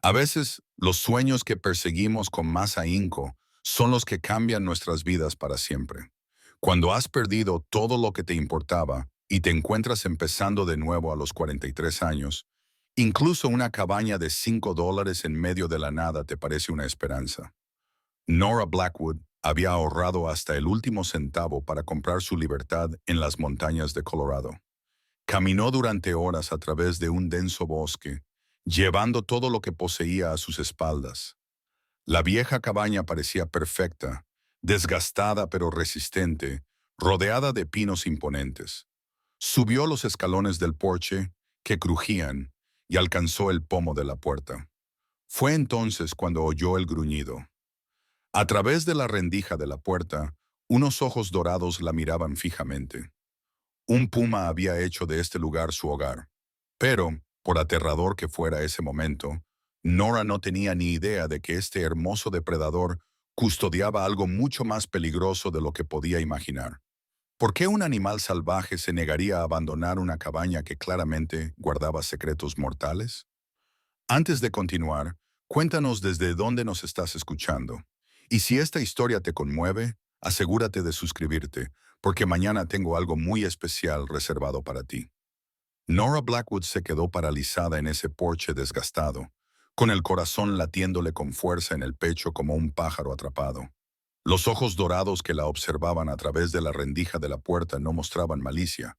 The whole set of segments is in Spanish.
A veces, los sueños que perseguimos con más ahínco son los que cambian nuestras vidas para siempre. Cuando has perdido todo lo que te importaba y te encuentras empezando de nuevo a los 43 años, incluso una cabaña de $5 en medio de la nada te parece una esperanza. Nora Blackwood había ahorrado hasta el último centavo para comprar su libertad en las montañas de Colorado. Caminó durante horas a través de un denso bosque, llevando todo lo que poseía a sus espaldas. La vieja cabaña parecía perfecta, desgastada pero resistente, rodeada de pinos imponentes. Subió los escalones del porche, que crujían, y alcanzó el pomo de la puerta. Fue entonces cuando oyó el gruñido. A través de la rendija de la puerta, unos ojos dorados la miraban fijamente. Un puma había hecho de este lugar su hogar. Pero, por aterrador que fuera ese momento, Nora no tenía ni idea de que este hermoso depredador custodiaba algo mucho más peligroso de lo que podía imaginar. ¿Por qué un animal salvaje se negaría a abandonar una cabaña que claramente guardaba secretos mortales? Antes de continuar, cuéntanos desde dónde nos estás escuchando. Y si esta historia te conmueve, asegúrate de suscribirte, porque mañana tengo algo muy especial reservado para ti. Nora Blackwood se quedó paralizada en ese porche desgastado, con el corazón latiéndole con fuerza en el pecho como un pájaro atrapado. Los ojos dorados que la observaban a través de la rendija de la puerta no mostraban malicia,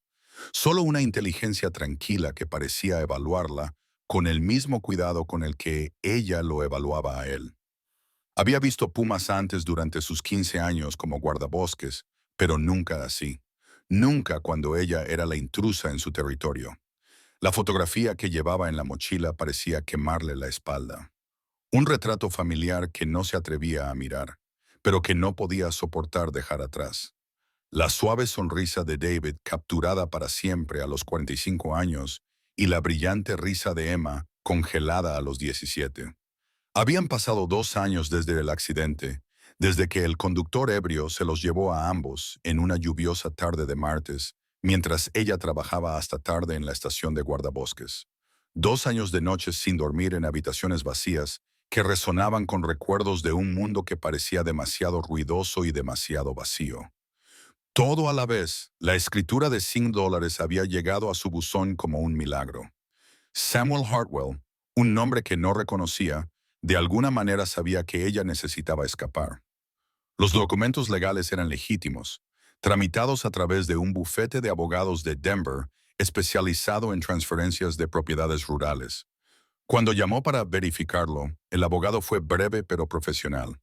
solo una inteligencia tranquila que parecía evaluarla con el mismo cuidado con el que ella lo evaluaba a él. Había visto pumas antes durante sus 15 años como guardabosques, pero nunca así. Nunca cuando ella era la intrusa en su territorio. La fotografía que llevaba en la mochila parecía quemarle la espalda. Un retrato familiar que no se atrevía a mirar, pero que no podía soportar dejar atrás. La suave sonrisa de David capturada para siempre a los 45 años y la brillante risa de Emma congelada a los 17. Habían pasado 2 años desde el accidente, desde que el conductor ebrio se los llevó a ambos en una lluviosa tarde de martes, mientras ella trabajaba hasta tarde en la estación de guardabosques. 2 años de noches sin dormir en habitaciones vacías que resonaban con recuerdos de un mundo que parecía demasiado ruidoso y demasiado vacío. Todo a la vez, la escritura de $100 había llegado a su buzón como un milagro. Samuel Hartwell, un nombre que no reconocía, de alguna manera sabía que ella necesitaba escapar. Los documentos legales eran legítimos, tramitados a través de un bufete de abogados de Denver especializado en transferencias de propiedades rurales. Cuando llamó para verificarlo, el abogado fue breve pero profesional.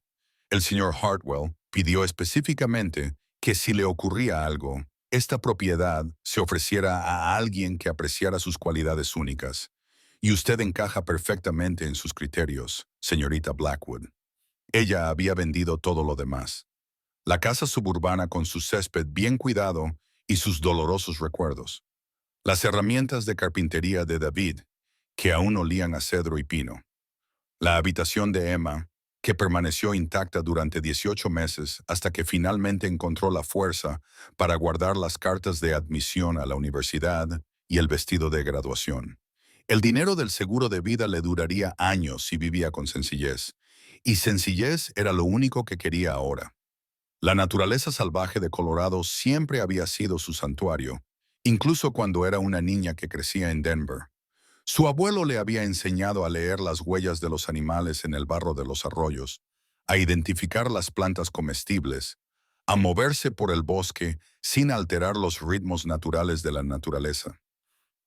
El señor Hartwell pidió específicamente que si le ocurría algo, esta propiedad se ofreciera a alguien que apreciara sus cualidades únicas. Y usted encaja perfectamente en sus criterios, señorita Blackwood. Ella había vendido todo lo demás. La casa suburbana con su césped bien cuidado y sus dolorosos recuerdos. Las herramientas de carpintería de David, que aún olían a cedro y pino. La habitación de Emma, que permaneció intacta durante 18 meses hasta que finalmente encontró la fuerza para guardar las cartas de admisión a la universidad y el vestido de graduación. El dinero del seguro de vida le duraría años si vivía con sencillez, y sencillez era lo único que quería ahora. La naturaleza salvaje de Colorado siempre había sido su santuario, incluso cuando era una niña que crecía en Denver. Su abuelo le había enseñado a leer las huellas de los animales en el barro de los arroyos, a identificar las plantas comestibles, a moverse por el bosque sin alterar los ritmos naturales de la naturaleza.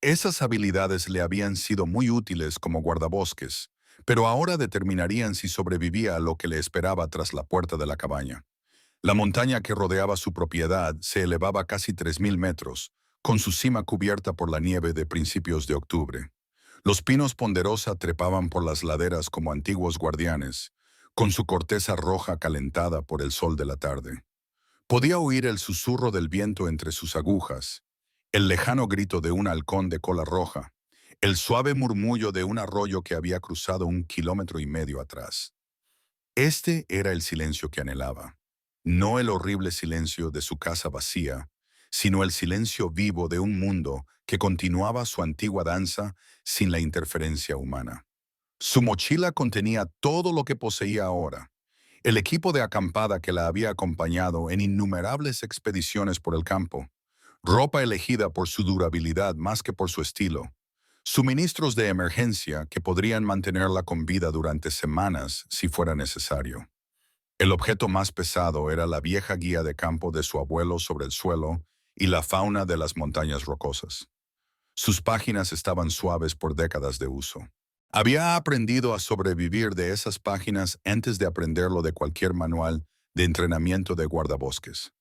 Esas habilidades le habían sido muy útiles como guardabosques, pero ahora determinarían si sobrevivía a lo que le esperaba tras la puerta de la cabaña. La montaña que rodeaba su propiedad se elevaba casi 3.000 metros, con su cima cubierta por la nieve de principios de octubre. Los pinos ponderosa trepaban por las laderas como antiguos guardianes, con su corteza roja calentada por el sol de la tarde. Podía oír el susurro del viento entre sus agujas, el lejano grito de un halcón de cola roja, el suave murmullo de un arroyo que había cruzado 1,5 kilómetros atrás. Este era el silencio que anhelaba, no el horrible silencio de su casa vacía, sino el silencio vivo de un mundo que continuaba su antigua danza sin la interferencia humana. Su mochila contenía todo lo que poseía ahora. El equipo de acampada que la había acompañado en innumerables expediciones por el campo, ropa elegida por su durabilidad más que por su estilo, suministros de emergencia que podrían mantenerla con vida durante semanas si fuera necesario. El objeto más pesado era la vieja guía de campo de su abuelo sobre el suelo y la fauna de las montañas rocosas. Sus páginas estaban suaves por décadas de uso. Había aprendido a sobrevivir de esas páginas antes de aprenderlo de cualquier manual de entrenamiento de guardabosques.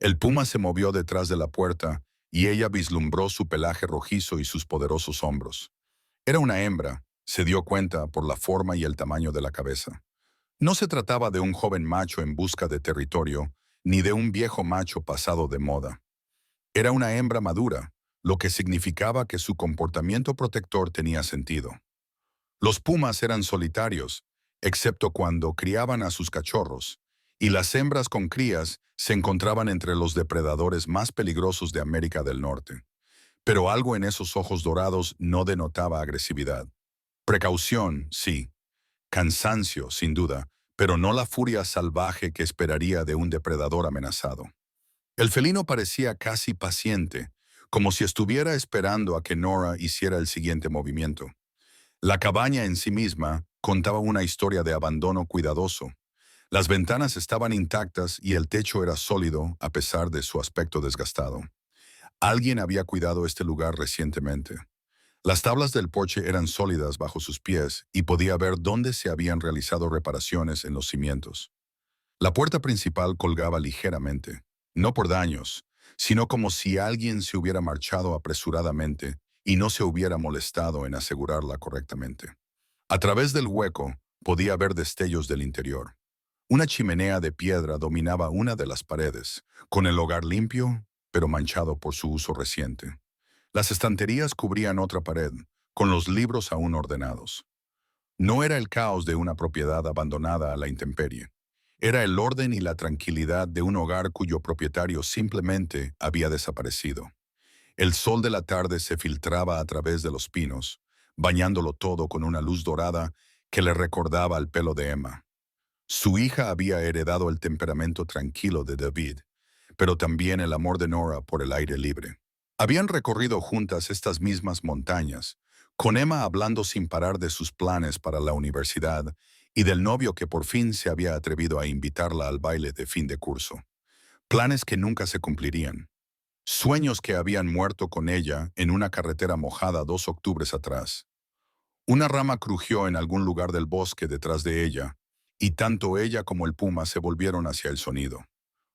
El puma se movió detrás de la puerta y ella vislumbró su pelaje rojizo y sus poderosos hombros. Era una hembra, se dio cuenta por la forma y el tamaño de la cabeza. No se trataba de un joven macho en busca de territorio, ni de un viejo macho pasado de moda. Era una hembra madura, lo que significaba que su comportamiento protector tenía sentido. Los pumas eran solitarios, excepto cuando criaban a sus cachorros, y las hembras con crías se encontraban entre los depredadores más peligrosos de América del Norte. Pero algo en esos ojos dorados no denotaba agresividad. Precaución, sí. Cansancio, sin duda, pero no la furia salvaje que esperaría de un depredador amenazado. El felino parecía casi paciente, como si estuviera esperando a que Nora hiciera el siguiente movimiento. La cabaña en sí misma contaba una historia de abandono cuidadoso. Las ventanas estaban intactas y el techo era sólido a pesar de su aspecto desgastado. Alguien había cuidado este lugar recientemente. Las tablas del porche eran sólidas bajo sus pies y podía ver dónde se habían realizado reparaciones en los cimientos. La puerta principal colgaba ligeramente, no por daños, sino como si alguien se hubiera marchado apresuradamente y no se hubiera molestado en asegurarla correctamente. A través del hueco podía ver destellos del interior. Una chimenea de piedra dominaba una de las paredes, con el hogar limpio, pero manchado por su uso reciente. Las estanterías cubrían otra pared, con los libros aún ordenados. No era el caos de una propiedad abandonada a la intemperie. Era el orden y la tranquilidad de un hogar cuyo propietario simplemente había desaparecido. El sol de la tarde se filtraba a través de los pinos, bañándolo todo con una luz dorada que le recordaba al pelo de Emma. Su hija había heredado el temperamento tranquilo de David, pero también el amor de Nora por el aire libre. Habían recorrido juntas estas mismas montañas, con Emma hablando sin parar de sus planes para la universidad y del novio que por fin se había atrevido a invitarla al baile de fin de curso. Planes que nunca se cumplirían. Sueños que habían muerto con ella en una carretera mojada 2 octubres atrás. Una rama crujió en algún lugar del bosque detrás de ella, y tanto ella como el puma se volvieron hacia el sonido.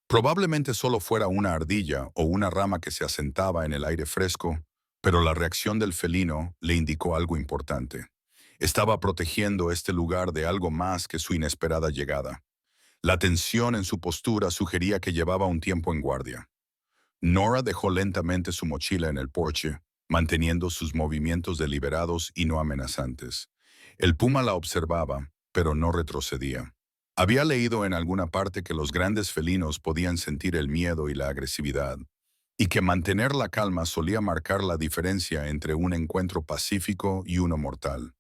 Probablemente solo fuera una ardilla o una rama que se asentaba en el aire fresco, pero la reacción del felino le indicó algo importante. Estaba protegiendo este lugar de algo más que su inesperada llegada. La tensión en su postura sugería que llevaba un tiempo en guardia. Nora dejó lentamente su mochila en el porche, manteniendo sus movimientos deliberados y no amenazantes. El puma la observaba, pero no retrocedía. Había leído en alguna parte que los grandes felinos podían sentir el miedo y la agresividad, y que mantener la calma solía marcar la diferencia entre un encuentro pacífico y uno mortal.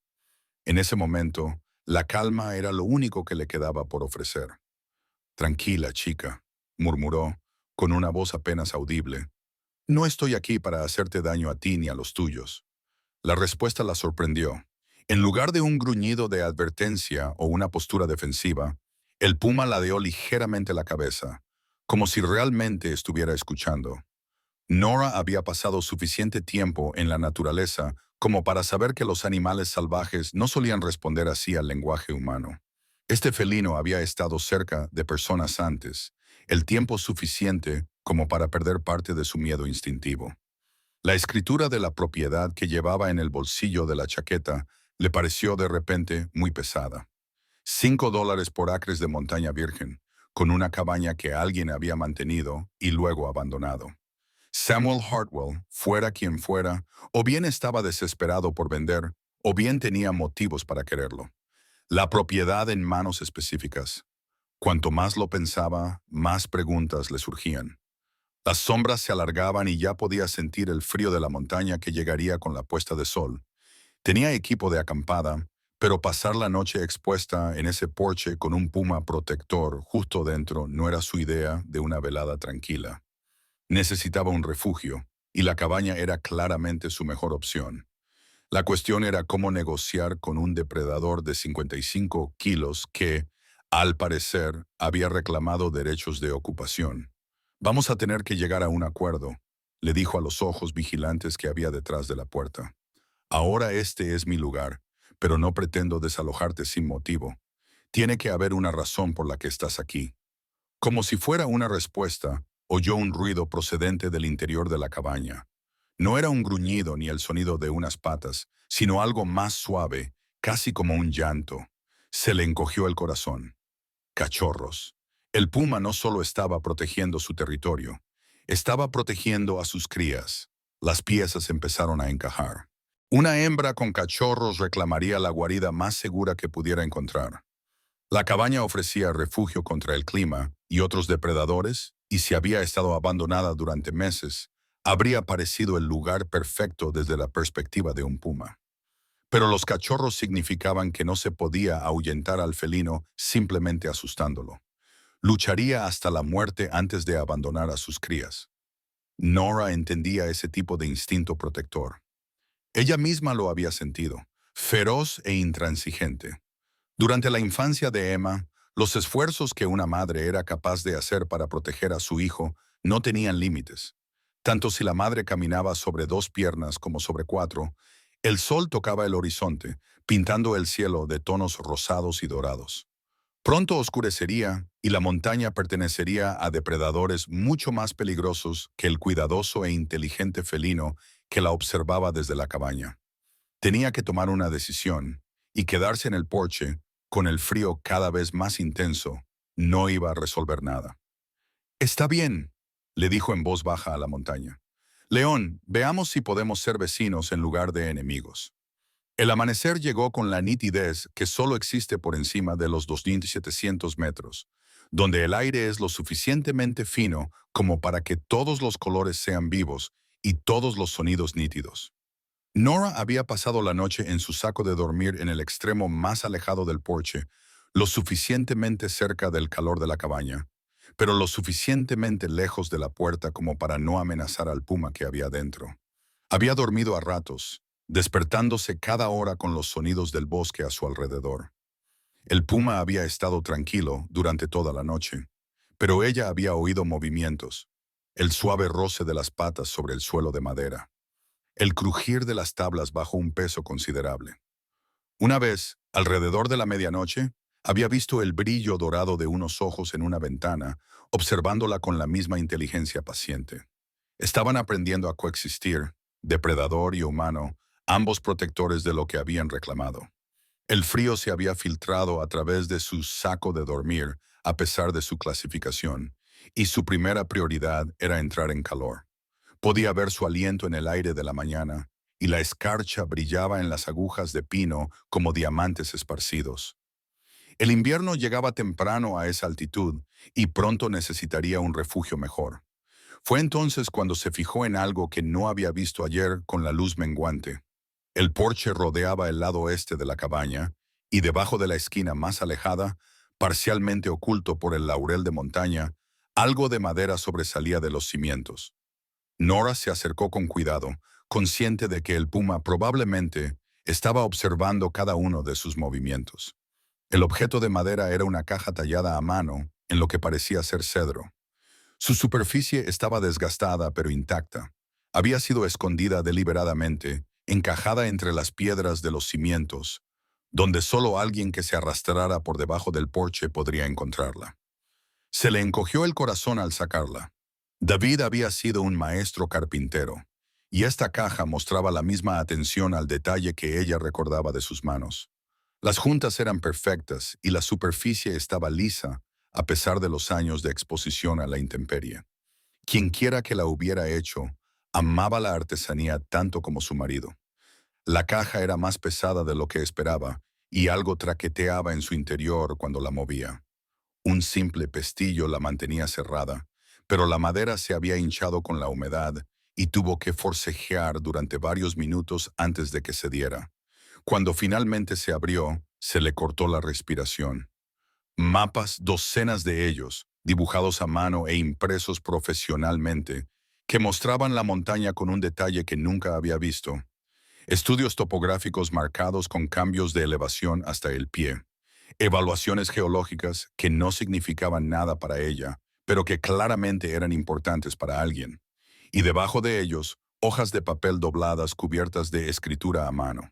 En ese momento, la calma era lo único que le quedaba por ofrecer. Tranquila, chica, murmuró, con una voz apenas audible. No estoy aquí para hacerte daño a ti ni a los tuyos. La respuesta la sorprendió. En lugar de un gruñido de advertencia o una postura defensiva, el puma ladeó ligeramente la cabeza, como si realmente estuviera escuchando. Nora había pasado suficiente tiempo en la naturaleza como para saber que los animales salvajes no solían responder así al lenguaje humano. Este felino había estado cerca de personas antes, el tiempo suficiente como para perder parte de su miedo instintivo. La escritura de la propiedad que llevaba en el bolsillo de la chaqueta le pareció de repente muy pesada. $5 por acres de montaña virgen, con una cabaña que alguien había mantenido y luego abandonado. Samuel Hartwell, fuera quien fuera, o bien estaba desesperado por vender, o bien tenía motivos para quererlo. La propiedad en manos específicas. Cuanto más lo pensaba, más preguntas le surgían. Las sombras se alargaban y ya podía sentir el frío de la montaña que llegaría con la puesta de sol. Tenía equipo de acampada, Pero pasar la noche expuesta en ese porche con un puma protector justo dentro no era su idea de una velada tranquila. Necesitaba un refugio, y la cabaña era claramente su mejor opción. La cuestión era cómo negociar con un depredador de 55 kilos que, al parecer, había reclamado derechos de ocupación. Vamos a tener que llegar a un acuerdo, le dijo a los ojos vigilantes que había detrás de la puerta. Ahora este es mi lugar, pero no pretendo desalojarte sin motivo. Tiene que haber una razón por la que estás aquí. Como si fuera una respuesta, oyó un ruido procedente del interior de la cabaña. No era un gruñido ni el sonido de unas patas, sino algo más suave, casi como un llanto. Se le encogió el corazón. Cachorros. El puma no solo estaba protegiendo su territorio, estaba protegiendo a sus crías. Las piezas empezaron a encajar. Una hembra con cachorros reclamaría la guarida más segura que pudiera encontrar. La cabaña ofrecía refugio contra el clima y otros depredadores, y si había estado abandonada durante meses, habría parecido el lugar perfecto desde la perspectiva de un puma. Pero los cachorros significaban que no se podía ahuyentar al felino simplemente asustándolo. Lucharía hasta la muerte antes de abandonar a sus crías. Nora entendía ese tipo de instinto protector. Ella misma lo había sentido, feroz e intransigente. Durante la infancia de Emma, los esfuerzos que una madre era capaz de hacer para proteger a su hijo no tenían límites. Tanto si la madre caminaba sobre dos piernas como sobre cuatro, el sol tocaba el horizonte, pintando el cielo de tonos rosados y dorados. Pronto oscurecería y la montaña pertenecería a depredadores mucho más peligrosos que el cuidadoso e inteligente felino que la observaba desde la cabaña. Tenía que tomar una decisión, y quedarse en el porche, con el frío cada vez más intenso, no iba a resolver nada. Está bien, le dijo en voz baja a la montaña. León, veamos si podemos ser vecinos en lugar de enemigos. El amanecer llegó con la nitidez que solo existe por encima de los 2700 metros, donde el aire es lo suficientemente fino como para que todos los colores sean vivos y todos los sonidos nítidos. Nora había pasado la noche en su saco de dormir en el extremo más alejado del porche, lo suficientemente cerca del calor de la cabaña, pero lo suficientemente lejos de la puerta como para no amenazar al puma que había dentro. Había dormido a ratos, despertándose cada hora con los sonidos del bosque a su alrededor. El puma había estado tranquilo durante toda la noche, pero ella había oído movimientos, el suave roce de las patas sobre el suelo de madera, el crujir de las tablas bajo un peso considerable. Una vez, alrededor de la medianoche, había visto el brillo dorado de unos ojos en una ventana, observándola con la misma inteligencia paciente. Estaban aprendiendo a coexistir, depredador y humano, ambos protectores de lo que habían reclamado. El frío se había filtrado a través de su saco de dormir, a pesar de su clasificación, y su primera prioridad era entrar en calor. Podía ver su aliento en el aire de la mañana, y la escarcha brillaba en las agujas de pino como diamantes esparcidos. El invierno llegaba temprano a esa altitud, y pronto necesitaría un refugio mejor. Fue entonces cuando se fijó en algo que no había visto ayer con la luz menguante. El porche rodeaba el lado este de la cabaña, y debajo de la esquina más alejada, parcialmente oculto por el laurel de montaña, algo de madera sobresalía de los cimientos. Nora se acercó con cuidado, consciente de que el puma probablemente estaba observando cada uno de sus movimientos. El objeto de madera era una caja tallada a mano en lo que parecía ser cedro. Su superficie estaba desgastada pero intacta. Había sido escondida deliberadamente, encajada entre las piedras de los cimientos, donde solo alguien que se arrastrara por debajo del porche podría encontrarla. Se le encogió el corazón al sacarla. David había sido un maestro carpintero, y esta caja mostraba la misma atención al detalle que ella recordaba de sus manos. Las juntas eran perfectas y la superficie estaba lisa, a pesar de los años de exposición a la intemperie. Quienquiera que la hubiera hecho, amaba la artesanía tanto como su marido. La caja era más pesada de lo que esperaba, y algo traqueteaba en su interior cuando la movía. Un simple pestillo la mantenía cerrada, pero la madera se había hinchado con la humedad y tuvo que forcejear durante varios minutos antes de que cediera. Cuando finalmente se abrió, se le cortó la respiración. Mapas, docenas de ellos, dibujados a mano e impresos profesionalmente, que mostraban la montaña con un detalle que nunca había visto. Estudios topográficos marcados con cambios de elevación hasta el pie. Evaluaciones geológicas que no significaban nada para ella, pero que claramente eran importantes para alguien. Y debajo de ellos, hojas de papel dobladas cubiertas de escritura a mano.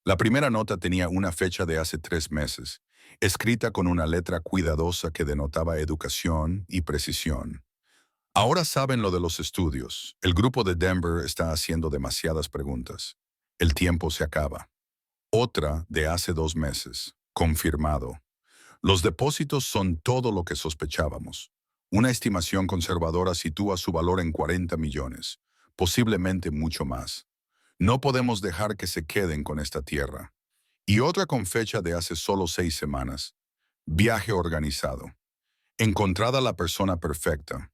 La primera nota tenía una fecha de hace 3 meses, escrita con una letra cuidadosa que denotaba educación y precisión. Ahora saben lo de los estudios. El grupo de Denver está haciendo demasiadas preguntas. El tiempo se acaba. Otra de hace 2 meses. Confirmado. Los depósitos son todo lo que sospechábamos. Una estimación conservadora sitúa su valor en 40 millones, posiblemente mucho más. No podemos dejar que se queden con esta tierra. Y otra con fecha de hace solo 6 semanas. Viaje organizado. Encontrada la persona perfecta.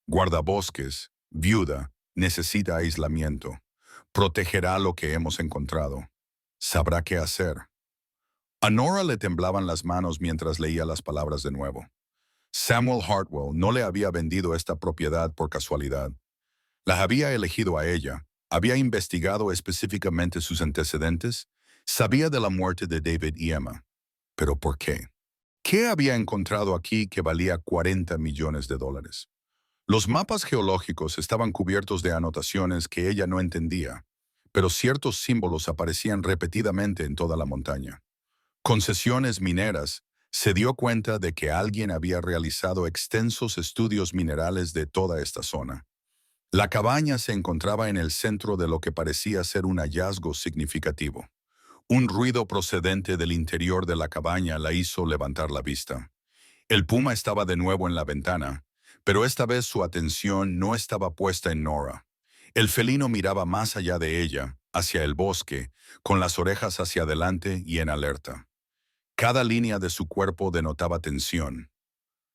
Guardabosques, viuda, necesita aislamiento. Protegerá lo que hemos encontrado. Sabrá qué hacer. A Nora le temblaban las manos mientras leía las palabras de nuevo. Samuel Hartwell no le había vendido esta propiedad por casualidad. La había elegido a ella, había investigado específicamente sus antecedentes, sabía de la muerte de David y Emma. ¿Pero por qué? ¿Qué había encontrado aquí que valía 40 millones de dólares? Los mapas geológicos estaban cubiertos de anotaciones que ella no entendía, pero ciertos símbolos aparecían repetidamente en toda la montaña. Concesiones mineras, se dio cuenta de que alguien había realizado extensos estudios minerales de toda esta zona. La cabaña se encontraba en el centro de lo que parecía ser un hallazgo significativo. Un ruido procedente del interior de la cabaña la hizo levantar la vista. El puma estaba de nuevo en la ventana, pero esta vez su atención no estaba puesta en Nora. El felino miraba más allá de ella, hacia el bosque, con las orejas hacia adelante y en alerta. Cada línea de su cuerpo denotaba tensión.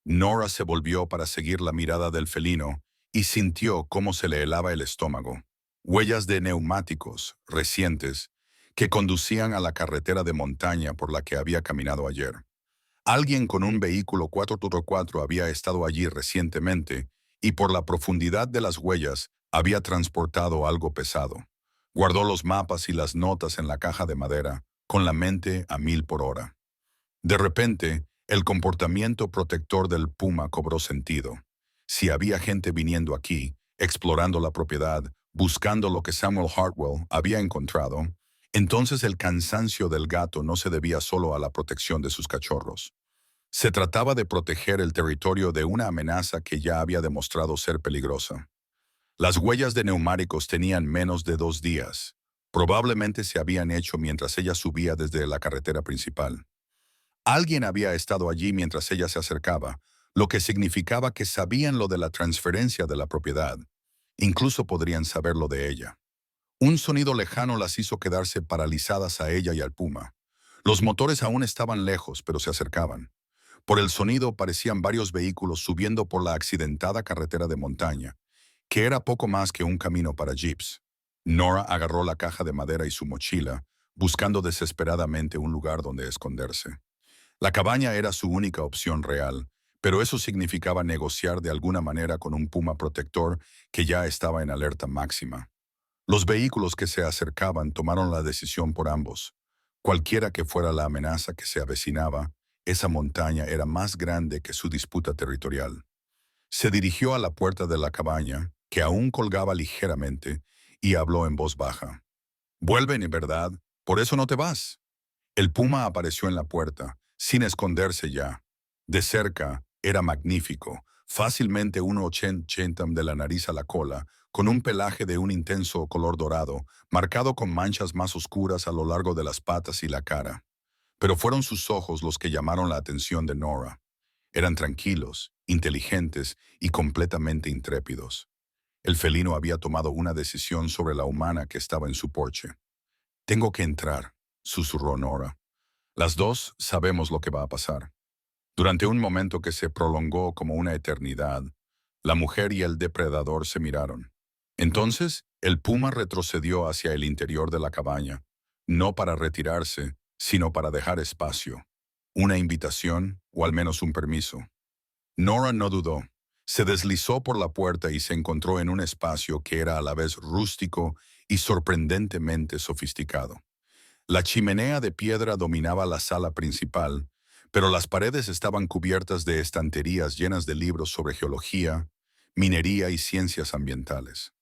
Nora se volvió para seguir la mirada del felino y sintió cómo se le helaba el estómago. Huellas de neumáticos, recientes, que conducían a la carretera de montaña por la que había caminado ayer. Alguien con un vehículo 4x4 había estado allí recientemente y por la profundidad de las huellas había transportado algo pesado. Guardó los mapas y las notas en la caja de madera, con la mente a 1000 por hora. De repente, el comportamiento protector del puma cobró sentido. Si había gente viniendo aquí, explorando la propiedad, buscando lo que Samuel Hartwell había encontrado, entonces el cansancio del gato no se debía solo a la protección de sus cachorros. Se trataba de proteger el territorio de una amenaza que ya había demostrado ser peligrosa. Las huellas de neumáticos tenían menos de 2 días. Probablemente se habían hecho mientras ella subía desde la carretera principal. Alguien había estado allí mientras ella se acercaba, lo que significaba que sabían lo de la transferencia de la propiedad. Incluso podrían saberlo de ella. Un sonido lejano las hizo quedarse paralizadas a ella y al puma. Los motores aún estaban lejos, pero se acercaban. Por el sonido parecían varios vehículos subiendo por la accidentada carretera de montaña, que era poco más que un camino para jeeps. Nora agarró la caja de madera y su mochila, buscando desesperadamente un lugar donde esconderse. La cabaña era su única opción real, pero eso significaba negociar de alguna manera con un puma protector que ya estaba en alerta máxima. Los vehículos que se acercaban tomaron la decisión por ambos. Cualquiera que fuera la amenaza que se avecinaba, esa montaña era más grande que su disputa territorial. Se dirigió a la puerta de la cabaña, que aún colgaba ligeramente, y habló en voz baja. «Vuelven, ¿verdad? ¿Por eso no te vas?» El puma apareció en la puerta, sin esconderse ya. De cerca, era magnífico, fácilmente 1,80 de la nariz a la cola, con un pelaje de un intenso color dorado, marcado con manchas más oscuras a lo largo de las patas y la cara. Pero fueron sus ojos los que llamaron la atención de Nora. Eran tranquilos, inteligentes y completamente intrépidos. El felino había tomado una decisión sobre la humana que estaba en su porche. «Tengo que entrar», susurró Nora. Las dos sabemos lo que va a pasar. Durante un momento que se prolongó como una eternidad, la mujer y el depredador se miraron. Entonces, el puma retrocedió hacia el interior de la cabaña. no para retirarse, sino para dejar espacio, una invitación o al menos un permiso. Nora no dudó. Se deslizó por la puerta y se encontró en un espacio que era a la vez rústico y sorprendentemente sofisticado. La chimenea de piedra dominaba la sala principal, pero las paredes estaban cubiertas de estanterías llenas de libros sobre geología, minería y ciencias ambientales.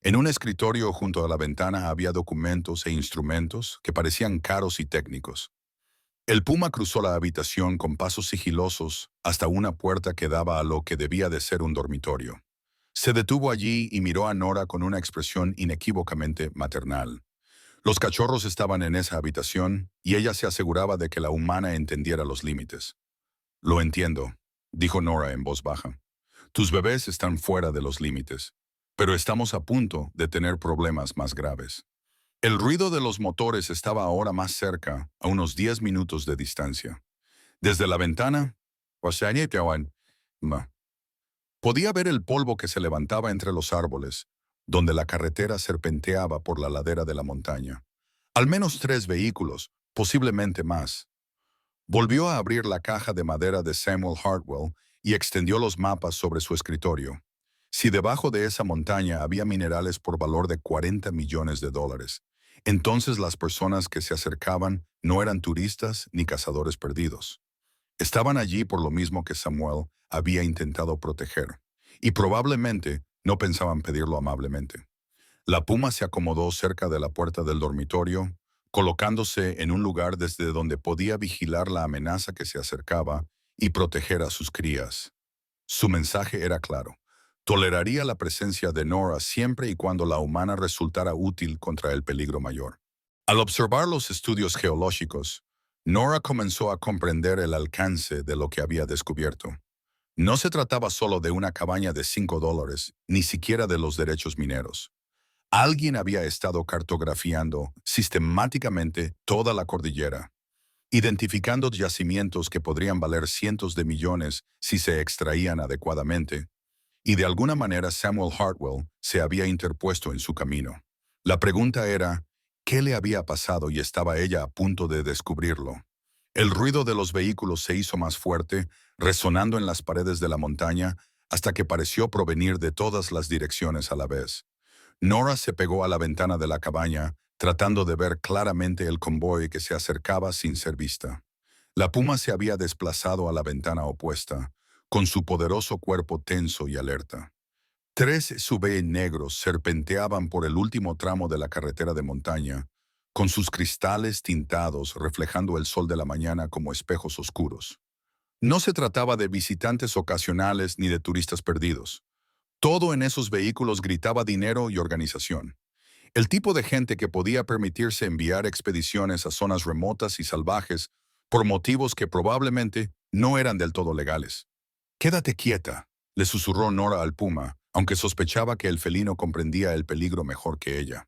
En un escritorio junto a la ventana había documentos e instrumentos que parecían caros y técnicos. El puma cruzó la habitación con pasos sigilosos hasta una puerta que daba a lo que debía de ser un dormitorio. Se detuvo allí y miró a Nora con una expresión inequívocamente maternal. Los cachorros estaban en esa habitación y ella se aseguraba de que la humana entendiera los límites. Lo entiendo, dijo Nora en voz baja. Tus bebés están fuera de los límites, pero estamos a punto de tener problemas más graves. El ruido de los motores estaba ahora más cerca, a unos 10 minutos de distancia. Desde la ventana, podía ver el polvo que se levantaba entre los árboles, donde la carretera serpenteaba por la ladera de la montaña. Al menos 3 vehículos, posiblemente más. Volvió a abrir la caja de madera de Samuel Hartwell y extendió los mapas sobre su escritorio. Si debajo de esa montaña había minerales por valor de 40 millones de dólares, entonces las personas que se acercaban no eran turistas ni cazadores perdidos. Estaban allí por lo mismo que Samuel había intentado proteger, y probablemente no pensaban pedirlo amablemente. La puma se acomodó cerca de la puerta del dormitorio, colocándose en un lugar desde donde podía vigilar la amenaza que se acercaba y proteger a sus crías. Su mensaje era claro. Toleraría la presencia de Nora siempre y cuando la humana resultara útil contra el peligro mayor. Al observar los estudios geológicos, Nora comenzó a comprender el alcance de lo que había descubierto. No se trataba solo de una cabaña de $5, ni siquiera de los derechos mineros. Alguien había estado cartografiando sistemáticamente toda la cordillera, identificando yacimientos que podrían valer cientos de millones si se extraían adecuadamente, y de alguna manera Samuel Hartwell se había interpuesto en su camino. La pregunta era, ¿qué le había pasado y estaba ella a punto de descubrirlo? El ruido de los vehículos se hizo más fuerte, resonando en las paredes de la montaña, hasta que pareció provenir de todas las direcciones a la vez. Nora se pegó a la ventana de la cabaña, tratando de ver claramente el convoy que se acercaba sin ser vista. La puma se había desplazado a la ventana opuesta, con su poderoso cuerpo tenso y alerta. 3 SUV negros serpenteaban por el último tramo de la carretera de montaña, con sus cristales tintados reflejando el sol de la mañana como espejos oscuros. No se trataba de visitantes ocasionales ni de turistas perdidos. Todo en esos vehículos gritaba dinero y organización. El tipo de gente que podía permitirse enviar expediciones a zonas remotas y salvajes por motivos que probablemente no eran del todo legales. «Quédate quieta», le susurró Nora al puma, aunque sospechaba que el felino comprendía el peligro mejor que ella.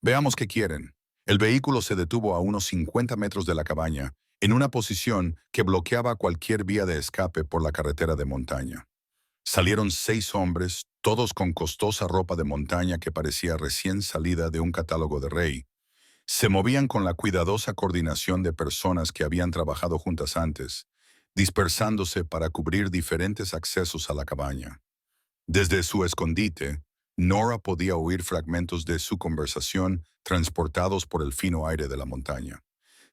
«Veamos qué quieren». El vehículo se detuvo a unos 50 metros de la cabaña, en una posición que bloqueaba cualquier vía de escape por la carretera de montaña. Salieron 6 hombres, todos con costosa ropa de montaña que parecía recién salida de un catálogo de rey. Se movían con la cuidadosa coordinación de personas que habían trabajado juntas antes, dispersándose para cubrir diferentes accesos a la cabaña. Desde su escondite, Nora podía oír fragmentos de su conversación transportados por el fino aire de la montaña.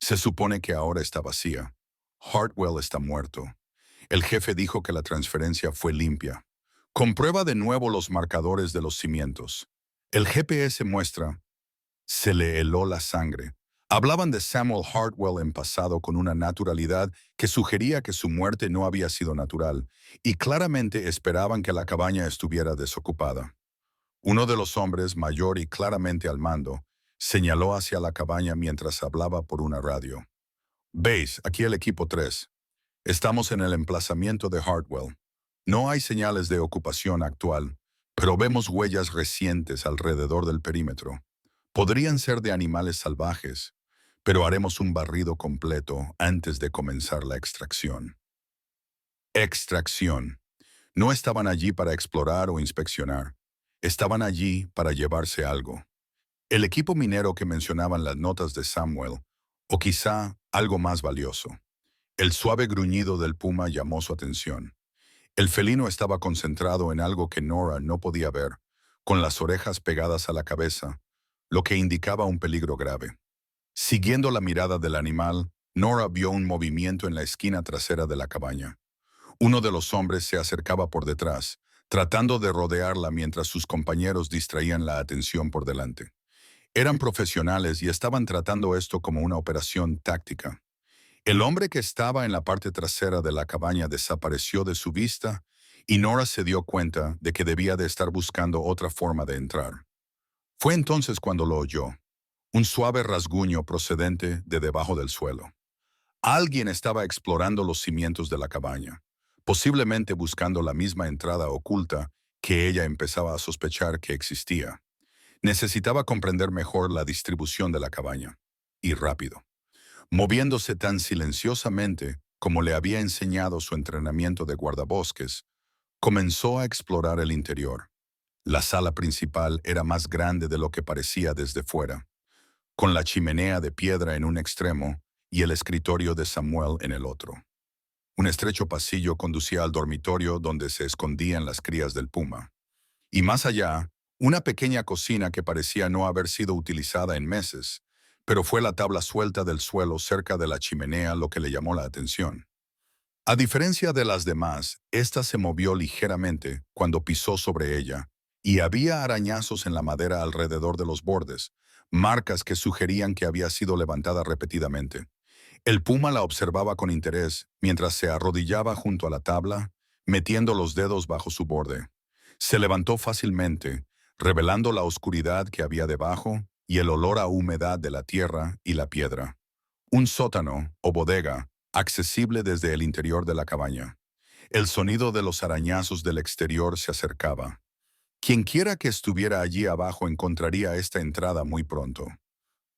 Se supone que ahora está vacía. Hartwell está muerto. El jefe dijo que la transferencia fue limpia. Comprueba de nuevo los marcadores de los cimientos. El GPS muestra. Se le heló la sangre. Hablaban de Samuel Hartwell en pasado con una naturalidad que sugería que su muerte no había sido natural, y claramente esperaban que la cabaña estuviera desocupada. Uno de los hombres, mayor y claramente al mando, señaló hacia la cabaña mientras hablaba por una radio. «Veis, aquí el equipo 3. Estamos en el emplazamiento de Hartwell. No hay señales de ocupación actual, pero vemos huellas recientes alrededor del perímetro. Podrían ser de animales salvajes, pero haremos un barrido completo antes de comenzar la extracción». Extracción. No estaban allí para explorar o inspeccionar. Estaban allí para llevarse algo. El equipo minero que mencionaban las notas de Samuel, o quizá algo más valioso. El suave gruñido del puma llamó su atención. El felino estaba concentrado en algo que Nora no podía ver, con las orejas pegadas a la cabeza, lo que indicaba un peligro grave. Siguiendo la mirada del animal, Nora vio un movimiento en la esquina trasera de la cabaña. Uno de los hombres se acercaba por detrás, tratando de rodearla mientras sus compañeros distraían la atención por delante. Eran profesionales y estaban tratando esto como una operación táctica. El hombre que estaba en la parte trasera de la cabaña desapareció de su vista y Nora se dio cuenta de que debía de estar buscando otra forma de entrar. Fue entonces cuando lo oyó, un suave rasguño procedente de debajo del suelo. Alguien estaba explorando los cimientos de la cabaña, posiblemente buscando la misma entrada oculta que ella empezaba a sospechar que existía. Necesitaba comprender mejor la distribución de la cabaña, y rápido. Moviéndose tan silenciosamente como le había enseñado su entrenamiento de guardabosques, comenzó a explorar el interior. La sala principal era más grande de lo que parecía desde fuera, con la chimenea de piedra en un extremo y el escritorio de Samuel en el otro. Un estrecho pasillo conducía al dormitorio donde se escondían las crías del puma. Y más allá, una pequeña cocina que parecía no haber sido utilizada en meses, pero fue la tabla suelta del suelo cerca de la chimenea lo que le llamó la atención. A diferencia de las demás, ésta se movió ligeramente cuando pisó sobre ella, y había arañazos en la madera alrededor de los bordes, marcas que sugerían que había sido levantada repetidamente. El puma la observaba con interés mientras se arrodillaba junto a la tabla, metiendo los dedos bajo su borde. Se levantó fácilmente, revelando la oscuridad que había debajo y el olor a humedad de la tierra y la piedra. Un sótano, o bodega, accesible desde el interior de la cabaña. El sonido de los arañazos del exterior se acercaba. Quienquiera que estuviera allí abajo encontraría esta entrada muy pronto.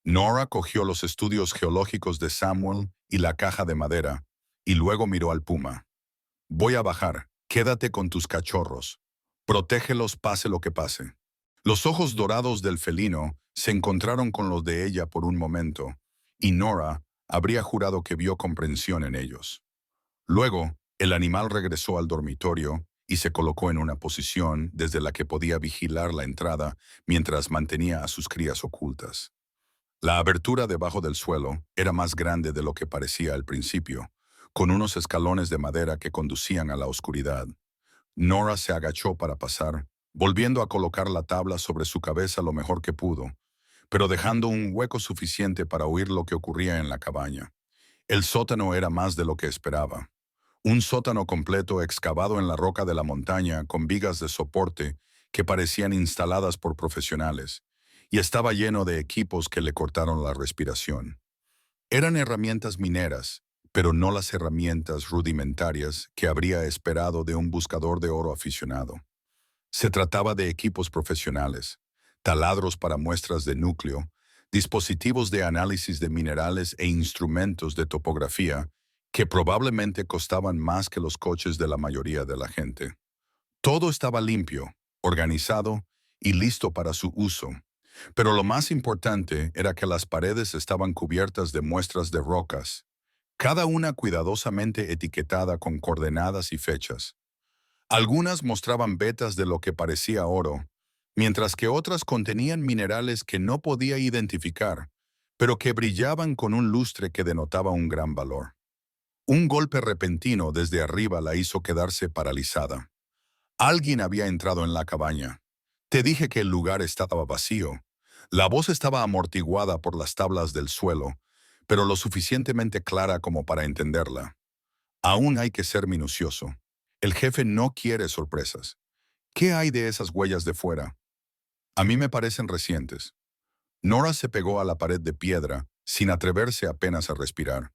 Nora cogió los estudios geológicos de Samuel y la caja de madera, y luego miró al puma. Voy a bajar, quédate con tus cachorros. Protégelos pase lo que pase. Los ojos dorados del felino se encontraron con los de ella por un momento, y Nora habría jurado que vio comprensión en ellos. Luego, el animal regresó al dormitorio y se colocó en una posición desde la que podía vigilar la entrada mientras mantenía a sus crías ocultas. La abertura debajo del suelo era más grande de lo que parecía al principio, con unos escalones de madera que conducían a la oscuridad. Nora se agachó para pasar, volviendo a colocar la tabla sobre su cabeza lo mejor que pudo, pero dejando un hueco suficiente para oír lo que ocurría en la cabaña. El sótano era más de lo que esperaba. Un sótano completo excavado en la roca de la montaña con vigas de soporte que parecían instaladas por profesionales, y estaba lleno de equipos que le cortaron la respiración. Eran herramientas mineras, pero no las herramientas rudimentarias que habría esperado de un buscador de oro aficionado. Se trataba de equipos profesionales, taladros para muestras de núcleo, dispositivos de análisis de minerales e instrumentos de topografía que probablemente costaban más que los coches de la mayoría de la gente. Todo estaba limpio, organizado y listo para su uso. Pero lo más importante era que las paredes estaban cubiertas de muestras de rocas, cada una cuidadosamente etiquetada con coordenadas y fechas. Algunas mostraban vetas de lo que parecía oro, mientras que otras contenían minerales que no podía identificar, pero que brillaban con un lustre que denotaba un gran valor. Un golpe repentino desde arriba la hizo quedarse paralizada. Alguien había entrado en la cabaña. Te dije que el lugar estaba vacío. La voz estaba amortiguada por las tablas del suelo, pero lo suficientemente clara como para entenderla. Aún hay que ser minucioso. El jefe no quiere sorpresas. ¿Qué hay de esas huellas de fuera? A mí me parecen recientes. Nora se pegó a la pared de piedra, sin atreverse apenas a respirar.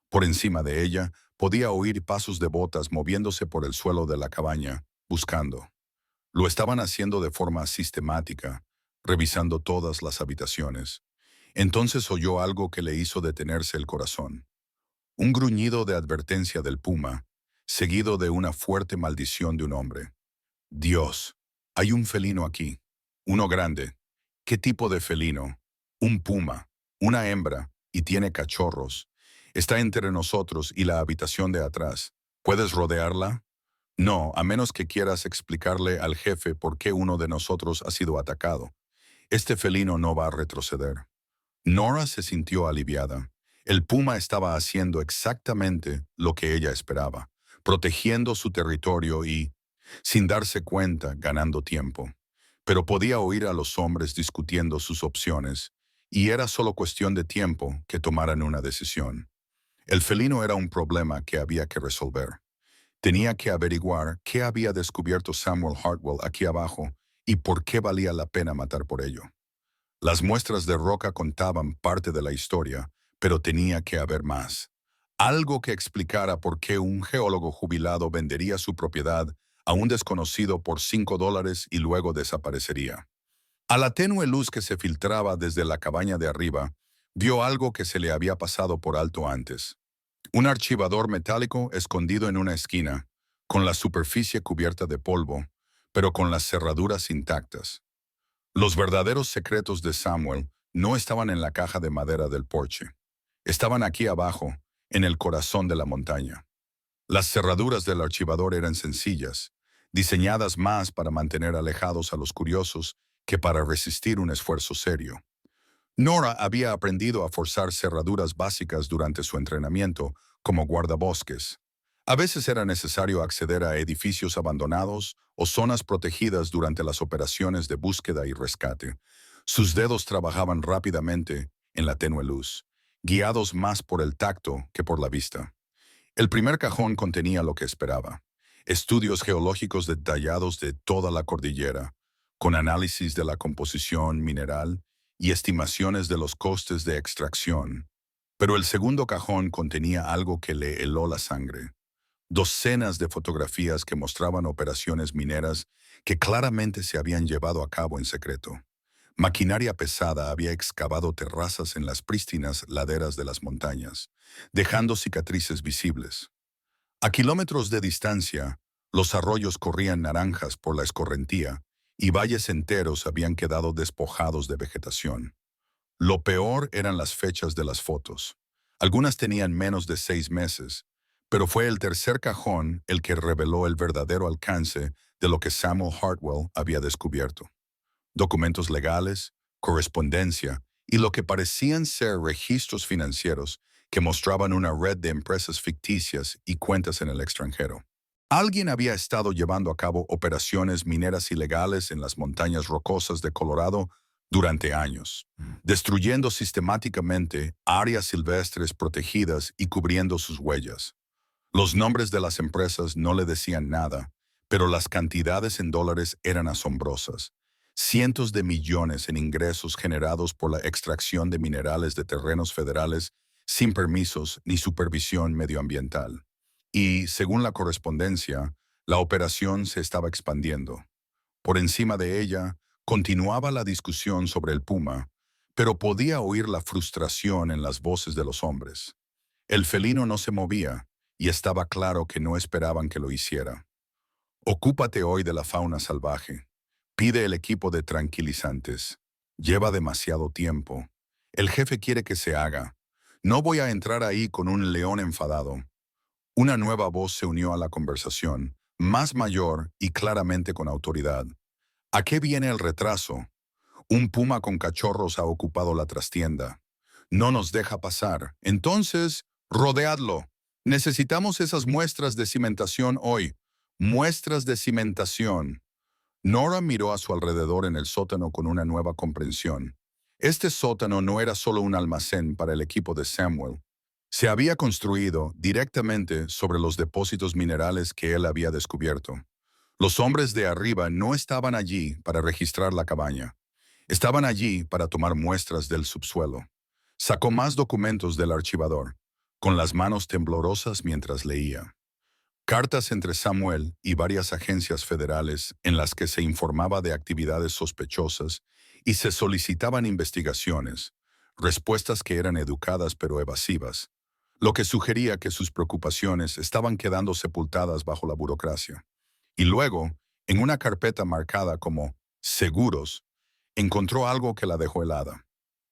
Por encima de ella, podía oír pasos de botas moviéndose por el suelo de la cabaña, buscando. Lo estaban haciendo de forma sistemática, revisando todas las habitaciones. Entonces oyó algo que le hizo detenerse el corazón. Un gruñido de advertencia del puma, seguido de una fuerte maldición de un hombre. Dios, hay un felino aquí, uno grande, ¿Qué tipo de felino? Un puma, una hembra, y tiene cachorros. Está entre nosotros y la habitación de atrás. ¿Puedes rodearla? No, a menos que quieras explicarle al jefe por qué uno de nosotros ha sido atacado. Este felino no va a retroceder. Nora se sintió aliviada. El puma estaba haciendo exactamente lo que ella esperaba, protegiendo su territorio y, sin darse cuenta, ganando tiempo. Pero podía oír a los hombres discutiendo sus opciones, y era solo cuestión de tiempo que tomaran una decisión. El felino era un problema que había que resolver. Tenía que averiguar qué había descubierto Samuel Hartwell aquí abajo y por qué valía la pena matar por ello. Las muestras de roca contaban parte de la historia, pero tenía que haber más. Algo que explicara por qué un geólogo jubilado vendería su propiedad a un desconocido por $5 y luego desaparecería. A la tenue luz que se filtraba desde la cabaña de arriba, vio algo que se le había pasado por alto antes. Un archivador metálico escondido en una esquina, con la superficie cubierta de polvo, pero con las cerraduras intactas. Los verdaderos secretos de Samuel no estaban en la caja de madera del porche. Estaban aquí abajo, en el corazón de la montaña. Las cerraduras del archivador eran sencillas, diseñadas más para mantener alejados a los curiosos que para resistir un esfuerzo serio. Nora había aprendido a forzar cerraduras básicas durante su entrenamiento como guardabosques. A veces era necesario acceder a edificios abandonados o zonas protegidas durante las operaciones de búsqueda y rescate. Sus dedos trabajaban rápidamente en la tenue luz, guiados más por el tacto que por la vista. El primer cajón contenía lo que esperaba: estudios geológicos detallados de toda la cordillera, con análisis de la composición mineral y estimaciones de los costes de extracción. Pero el segundo cajón contenía algo que le heló la sangre: docenas de fotografías que mostraban operaciones mineras que claramente se habían llevado a cabo en secreto. Maquinaria pesada había excavado terrazas en las prístinas laderas de las montañas, dejando cicatrices visibles. A kilómetros de distancia, los arroyos corrían naranjas por la escorrentía y valles enteros habían quedado despojados de vegetación. Lo peor eran las fechas de las fotos. Algunas tenían menos de 6 meses, pero fue el tercer cajón el que reveló el verdadero alcance de lo que Samuel Hartwell había descubierto: documentos legales, correspondencia y lo que parecían ser registros financieros que mostraban una red de empresas ficticias y cuentas en el extranjero. Alguien había estado llevando a cabo operaciones mineras ilegales en las montañas rocosas de Colorado durante años, destruyendo sistemáticamente áreas silvestres protegidas y cubriendo sus huellas. Los nombres de las empresas no le decían nada, pero las cantidades en dólares eran asombrosas. Cientos de millones en ingresos generados por la extracción de minerales de terrenos federales sin permisos ni supervisión medioambiental. Y, según la correspondencia, la operación se estaba expandiendo. Por encima de ella, continuaba la discusión sobre el puma, pero podía oír la frustración en las voces de los hombres. El felino no se movía, y estaba claro que no esperaban que lo hiciera. Ocúpate hoy de la fauna salvaje. Pide el equipo de tranquilizantes. Lleva demasiado tiempo. El jefe quiere que se haga. No voy a entrar ahí con un león enfadado. Una nueva voz se unió a la conversación, más mayor y claramente con autoridad. ¿A qué viene el retraso? Un puma con cachorros ha ocupado la trastienda. No nos deja pasar. Entonces, rodeadlo. Necesitamos esas muestras de cimentación hoy. Muestras de cimentación. Nora miró a su alrededor en el sótano con una nueva comprensión. Este sótano no era solo un almacén para el equipo de Samuel. Se había construido directamente sobre los depósitos minerales que él había descubierto. Los hombres de arriba no estaban allí para registrar la cabaña. Estaban allí para tomar muestras del subsuelo. Sacó más documentos del archivador, con las manos temblorosas mientras leía. Cartas entre Samuel y varias agencias federales en las que se informaba de actividades sospechosas y se solicitaban investigaciones, respuestas que eran educadas pero evasivas, lo que sugería que sus preocupaciones estaban quedando sepultadas bajo la burocracia. Y luego, en una carpeta marcada como seguros, encontró algo que la dejó helada.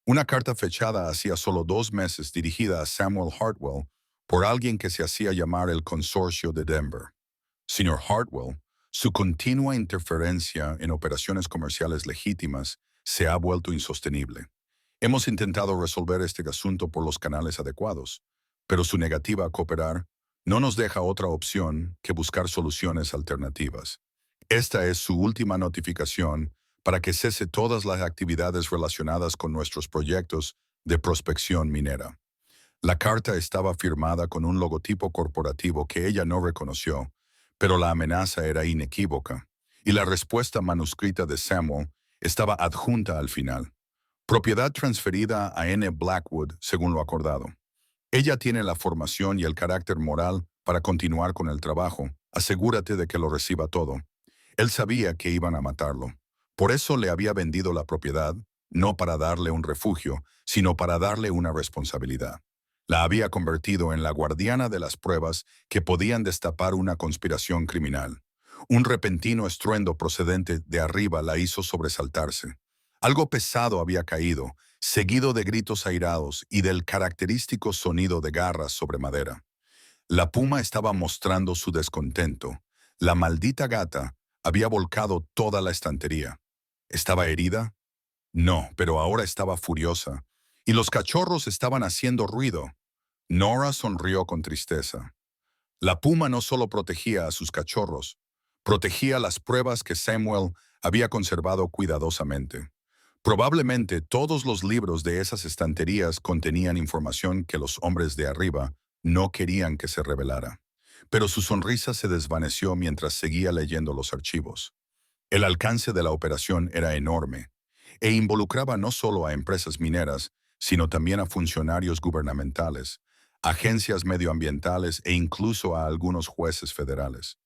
Una carta fechada hacía solo 2 meses dirigida a Samuel Hartwell por alguien que se hacía llamar el Consorcio de Denver. Señor Hartwell, su continua interferencia en operaciones comerciales legítimas se ha vuelto insostenible. Hemos intentado resolver este asunto por los canales adecuados, pero su negativa a cooperar no nos deja otra opción que buscar soluciones alternativas. Esta es su última notificación para que cese todas las actividades relacionadas con nuestros proyectos de prospección minera. La carta estaba firmada con un logotipo corporativo que ella no reconoció, pero la amenaza era inequívoca, y la respuesta manuscrita de Samuel estaba adjunta al final. Propiedad transferida a N. Blackwood, según lo acordado. Ella tiene la formación y el carácter moral para continuar con el trabajo. Asegúrate de que lo reciba todo. Él sabía que iban a matarlo. Por eso le había vendido la propiedad, no para darle un refugio, sino para darle una responsabilidad. La había convertido en la guardiana de las pruebas que podían destapar una conspiración criminal. Un repentino estruendo procedente de arriba la hizo sobresaltarse. Algo pesado había caído, seguido de gritos airados y del característico sonido de garras sobre madera. La puma estaba mostrando su descontento. La maldita gata había volcado toda la estantería. ¿Estaba herida? No, pero ahora estaba furiosa. Y los cachorros estaban haciendo ruido. Nora sonrió con tristeza. La puma no solo protegía a sus cachorros, protegía las pruebas que Samuel había conservado cuidadosamente. Probablemente todos los libros de esas estanterías contenían información que los hombres de arriba no querían que se revelara. Pero su sonrisa se desvaneció mientras seguía leyendo los archivos. El alcance de la operación era enorme e involucraba no solo a empresas mineras, sino también a funcionarios gubernamentales, agencias medioambientales e incluso a algunos jueces federales.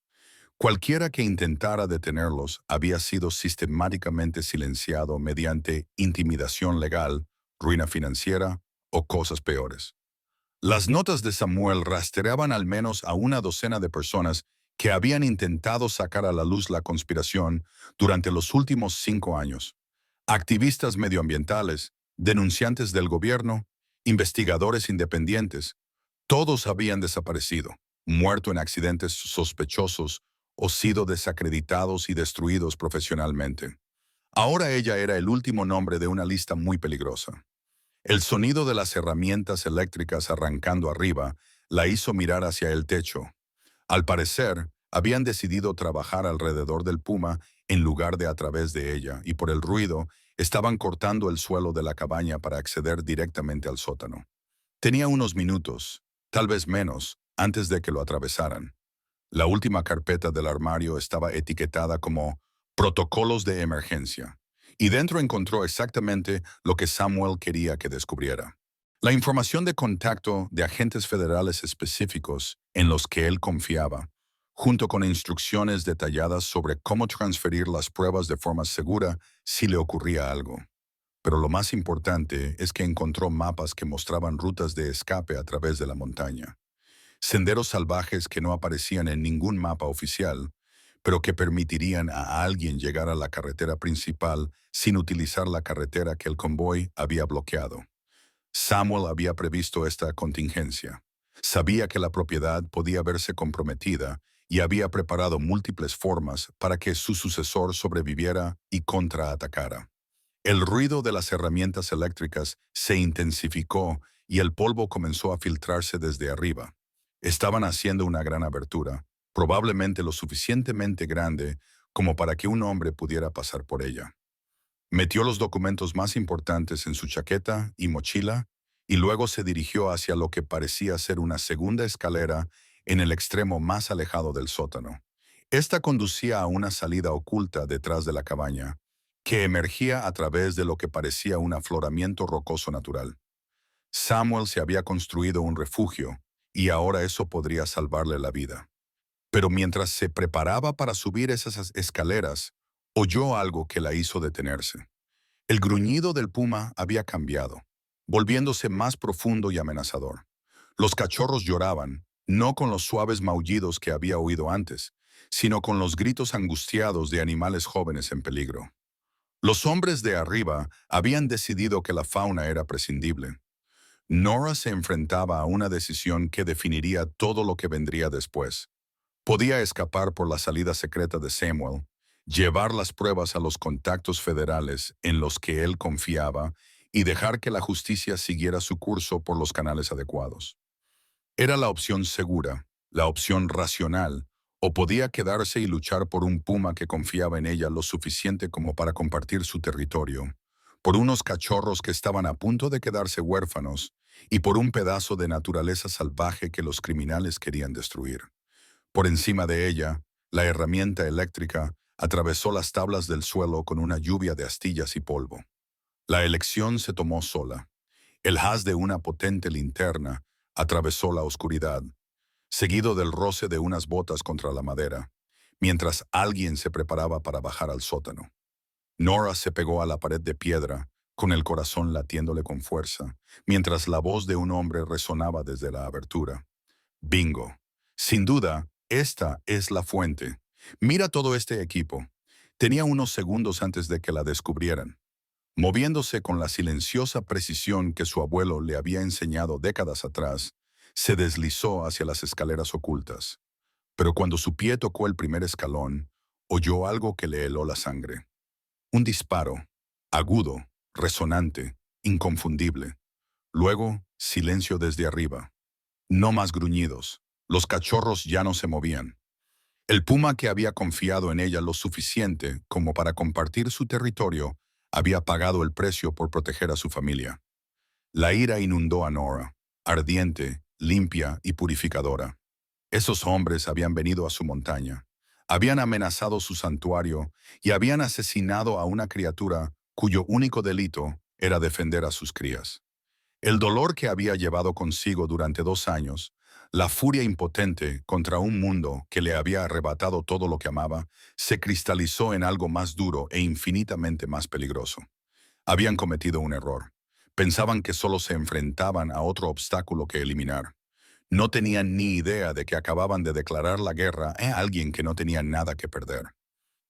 Cualquiera que intentara detenerlos había sido sistemáticamente silenciado mediante intimidación legal, ruina financiera o cosas peores. Las notas de Samuel rastreaban al menos a una docena de personas que habían intentado sacar a la luz la conspiración durante los últimos 5 años. Activistas medioambientales, denunciantes del gobierno, investigadores independientes, todos habían desaparecido, muerto en accidentes sospechosos o sido desacreditados y destruidos profesionalmente. Ahora ella era el último nombre de una lista muy peligrosa. El sonido de las herramientas eléctricas arrancando arriba la hizo mirar hacia el techo. Al parecer, habían decidido trabajar alrededor del puma en lugar de a través de ella, y por el ruido, estaban cortando el suelo de la cabaña para acceder directamente al sótano. Tenía unos minutos, tal vez menos, antes de que lo atravesaran. La última carpeta del armario estaba etiquetada como Protocolos de Emergencia, y dentro encontró exactamente lo que Samuel quería que descubriera. La información de contacto de agentes federales específicos en los que él confiaba, junto con instrucciones detalladas sobre cómo transferir las pruebas de forma segura si le ocurría algo. Pero lo más importante es que encontró mapas que mostraban rutas de escape a través de la montaña. Senderos salvajes que no aparecían en ningún mapa oficial, pero que permitirían a alguien llegar a la carretera principal sin utilizar la carretera que el convoy había bloqueado. Samuel había previsto esta contingencia. Sabía que la propiedad podía verse comprometida y había preparado múltiples formas para que su sucesor sobreviviera y contraatacara. El ruido de las herramientas eléctricas se intensificó y el polvo comenzó a filtrarse desde arriba. Estaban haciendo una gran abertura, probablemente lo suficientemente grande como para que un hombre pudiera pasar por ella. Metió los documentos más importantes en su chaqueta y mochila y luego se dirigió hacia lo que parecía ser una segunda escalera en el extremo más alejado del sótano. Esta conducía a una salida oculta detrás de la cabaña, que emergía a través de lo que parecía un afloramiento rocoso natural. Samuel se había construido un refugio, y ahora eso podría salvarle la vida. Pero mientras se preparaba para subir esas escaleras, oyó algo que la hizo detenerse. El gruñido del puma había cambiado, volviéndose más profundo y amenazador. Los cachorros lloraban, no con los suaves maullidos que había oído antes, sino con los gritos angustiados de animales jóvenes en peligro. Los hombres de arriba habían decidido que la fauna era prescindible. Nora se enfrentaba a una decisión que definiría todo lo que vendría después. Podía escapar por la salida secreta de Samuel, llevar las pruebas a los contactos federales en los que él confiaba y dejar que la justicia siguiera su curso por los canales adecuados. Era la opción segura, la opción racional, o podía quedarse y luchar por un puma que confiaba en ella lo suficiente como para compartir su territorio, por unos cachorros que estaban a punto de quedarse huérfanos y por un pedazo de naturaleza salvaje que los criminales querían destruir. Por encima de ella, la herramienta eléctrica atravesó las tablas del suelo con una lluvia de astillas y polvo. La elección se tomó sola. El haz de una potente linterna atravesó la oscuridad, seguido del roce de unas botas contra la madera, mientras alguien se preparaba para bajar al sótano. Nora se pegó a la pared de piedra, con el corazón latiéndole con fuerza, mientras la voz de un hombre resonaba desde la abertura. Bingo. Sin duda, esta es la fuente. Mira todo este equipo. Tenía unos segundos antes de que la descubrieran. Moviéndose con la silenciosa precisión que su abuelo le había enseñado décadas atrás, se deslizó hacia las escaleras ocultas. Pero cuando su pie tocó el primer escalón, oyó algo que le heló la sangre. Un disparo, agudo, resonante, inconfundible. Luego, silencio desde arriba. No más gruñidos. Los cachorros ya no se movían. El puma que había confiado en ella lo suficiente como para compartir su territorio había pagado el precio por proteger a su familia. La ira inundó a Nora, ardiente, limpia y purificadora. Esos hombres habían venido a su montaña, habían amenazado su santuario y habían asesinado a una criatura cuyo único delito era defender a sus crías. El dolor que había llevado consigo durante 2 años, la furia impotente contra un mundo que le había arrebatado todo lo que amaba, se cristalizó en algo más duro e infinitamente más peligroso. Habían cometido un error. Pensaban que solo se enfrentaban a otro obstáculo que eliminar. No tenían ni idea de que acababan de declarar la guerra a alguien que no tenía nada que perder.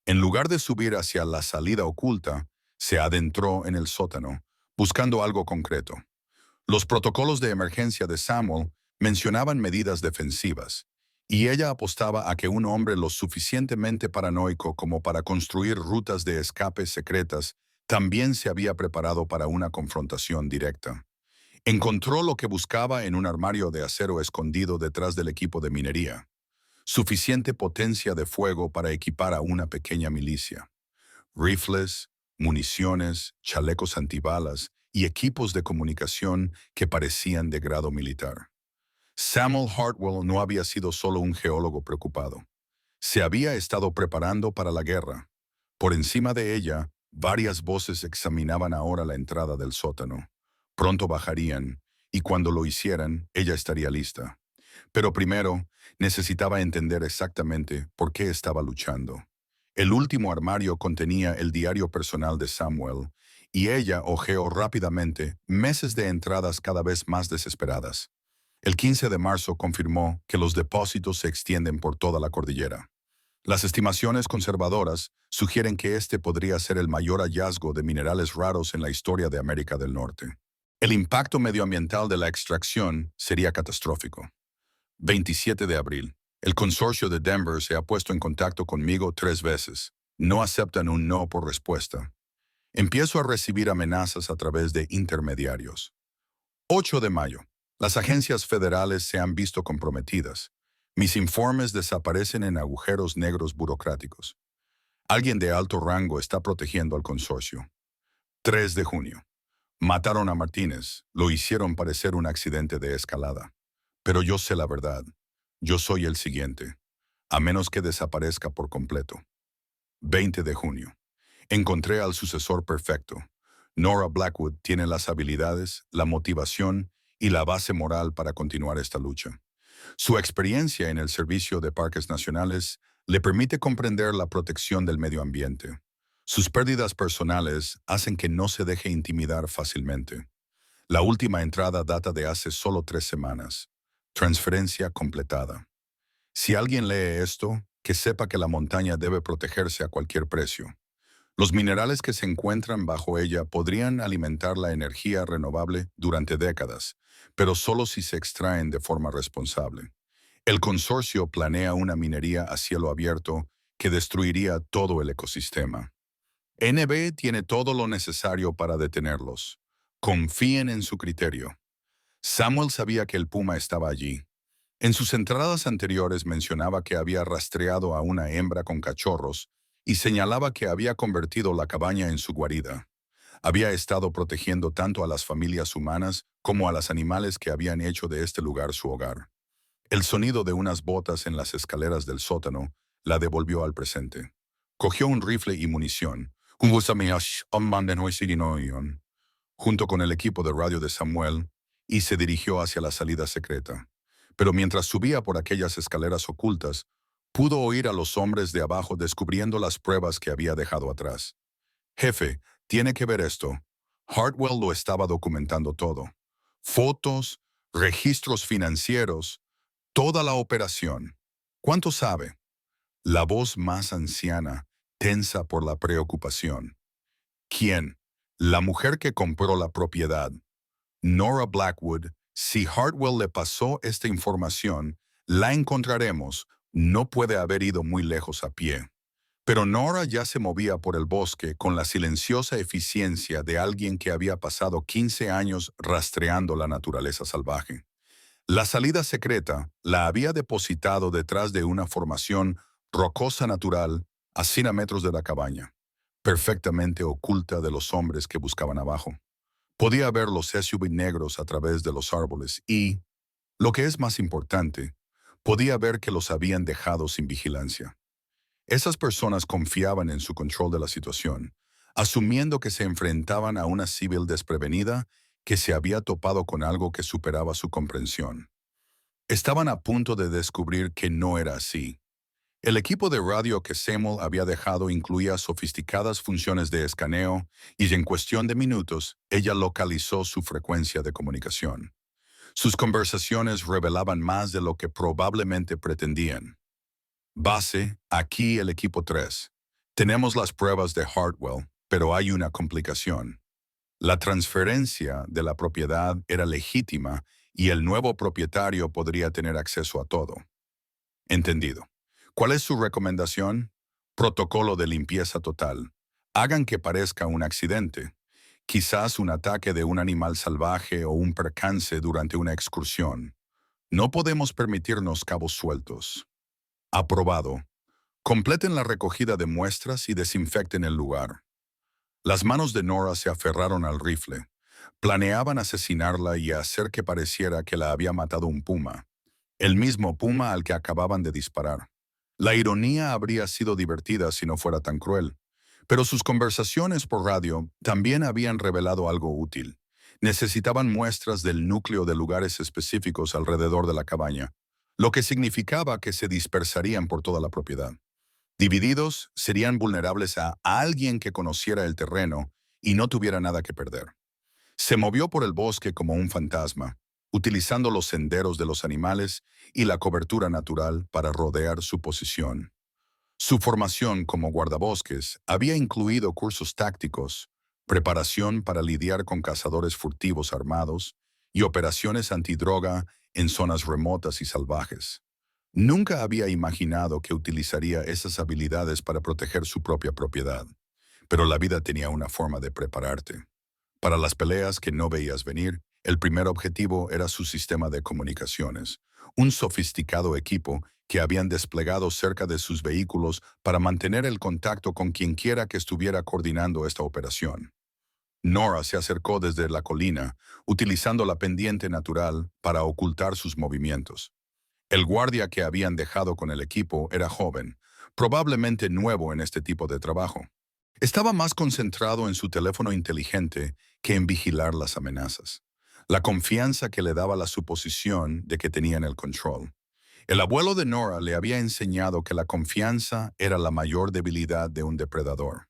En lugar de subir hacia la salida oculta, se adentró en el sótano, buscando algo concreto. Los protocolos de emergencia de Samuel mencionaban medidas defensivas, y ella apostaba a que un hombre lo suficientemente paranoico como para construir rutas de escape secretas también se había preparado para una confrontación directa. Encontró lo que buscaba en un armario de acero escondido detrás del equipo de minería. Suficiente potencia de fuego para equipar a una pequeña milicia. Rifles, municiones, chalecos antibalas y equipos de comunicación que parecían de grado militar. Samuel Hartwell no había sido solo un geólogo preocupado. Se había estado preparando para la guerra. Por encima de ella, varias voces examinaban ahora la entrada del sótano. Pronto bajarían, y cuando lo hicieran, ella estaría lista. Pero primero, necesitaba entender exactamente por qué estaba luchando. El último armario contenía el diario personal de Samuel, y ella hojeó rápidamente meses de entradas cada vez más desesperadas. El 15 de marzo confirmó que los depósitos se extienden por toda la cordillera. Las estimaciones conservadoras sugieren que este podría ser el mayor hallazgo de minerales raros en la historia de América del Norte. El impacto medioambiental de la extracción sería catastrófico. 27 de abril. El consorcio de Denver se ha puesto en contacto conmigo 3 veces. No aceptan un no por respuesta. Empiezo a recibir amenazas a través de intermediarios. 8 de mayo. Las agencias federales se han visto comprometidas. Mis informes desaparecen en agujeros negros burocráticos. Alguien de alto rango está protegiendo al consorcio. 3 de junio. Mataron a Martínez. Lo hicieron parecer un accidente de escalada. Pero yo sé la verdad. Yo soy el siguiente, a menos que desaparezca por completo. 20 de junio. Encontré al sucesor perfecto. Nora Blackwood tiene las habilidades, la motivación y la base moral para continuar esta lucha. Su experiencia en el Servicio de Parques Nacionales le permite comprender la protección del medio ambiente. Sus pérdidas personales hacen que no se deje intimidar fácilmente. La última entrada data de hace solo 3 semanas. Transferencia completada. Si alguien lee esto, que sepa que la montaña debe protegerse a cualquier precio. Los minerales que se encuentran bajo ella podrían alimentar la energía renovable durante décadas, pero solo si se extraen de forma responsable. El consorcio planea una minería a cielo abierto que destruiría todo el ecosistema. NB tiene todo lo necesario para detenerlos. Confíen en su criterio. Samuel sabía que el puma estaba allí. En sus entradas anteriores mencionaba que había rastreado a una hembra con cachorros y señalaba que había convertido la cabaña en su guarida. Había estado protegiendo tanto a las familias humanas como a los animales que habían hecho de este lugar su hogar. El sonido de unas botas en las escaleras del sótano la devolvió al presente. Cogió un rifle y munición, junto con el equipo de radio de Samuel, y se dirigió hacia la salida secreta. Pero mientras subía por aquellas escaleras ocultas, pudo oír a los hombres de abajo descubriendo las pruebas que había dejado atrás. Jefe, tiene que ver esto. Hartwell lo estaba documentando todo. Fotos, registros financieros, toda la operación. ¿Cuánto sabe? La voz más anciana, tensa por la preocupación. ¿Quién? La mujer que compró la propiedad. Nora Blackwood. Si Hartwell le pasó esta información, la encontraremos. No puede haber ido muy lejos a pie. Pero Nora ya se movía por el bosque con la silenciosa eficiencia de alguien que había pasado 15 años rastreando la naturaleza salvaje. La salida secreta la había depositado detrás de una formación rocosa natural a 100 metros de la cabaña, perfectamente oculta de los hombres que buscaban abajo. Podía ver los SUV negros a través de los árboles y, lo que es más importante, podía ver que los habían dejado sin vigilancia. Esas personas confiaban en su control de la situación, asumiendo que se enfrentaban a una civil desprevenida que se había topado con algo que superaba su comprensión. Estaban a punto de descubrir que no era así. El equipo de radio que Samuel había dejado incluía sofisticadas funciones de escaneo y en cuestión de minutos ella localizó su frecuencia de comunicación. Sus conversaciones revelaban más de lo que probablemente pretendían. Base, aquí el equipo 3. Tenemos las pruebas de Hartwell, pero hay una complicación. La transferencia de la propiedad era legítima y el nuevo propietario podría tener acceso a todo. Entendido. ¿Cuál es su recomendación? Protocolo de limpieza total. Hagan que parezca un accidente. Quizás un ataque de un animal salvaje o un percance durante una excursión. No podemos permitirnos cabos sueltos. Aprobado. Completen la recogida de muestras y desinfecten el lugar. Las manos de Nora se aferraron al rifle. Planeaban asesinarla y hacer que pareciera que la había matado un puma. El mismo puma al que acababan de disparar. La ironía habría sido divertida si no fuera tan cruel. Pero sus conversaciones por radio también habían revelado algo útil. Necesitaban muestras del núcleo de lugares específicos alrededor de la cabaña, lo que significaba que se dispersarían por toda la propiedad. Divididos, serían vulnerables a alguien que conociera el terreno y no tuviera nada que perder. Se movió por el bosque como un fantasma, utilizando los senderos de los animales y la cobertura natural para rodear su posición. Su formación como guardabosques había incluido cursos tácticos, preparación para lidiar con cazadores furtivos armados y operaciones antidroga en zonas remotas y salvajes. Nunca había imaginado que utilizaría esas habilidades para proteger su propia propiedad, pero la vida tenía una forma de prepararte. Para las peleas que no veías venir, el primer objetivo era su sistema de comunicaciones, un sofisticado equipo que habían desplegado cerca de sus vehículos para mantener el contacto con quienquiera que estuviera coordinando esta operación. Nora se acercó desde la colina, utilizando la pendiente natural para ocultar sus movimientos. El guardia que habían dejado con el equipo era joven, probablemente nuevo en este tipo de trabajo. Estaba más concentrado en su teléfono inteligente que en vigilar las amenazas. La confianza que le daba la suposición de que tenían el control. El abuelo de Nora le había enseñado que la confianza era la mayor debilidad de un depredador.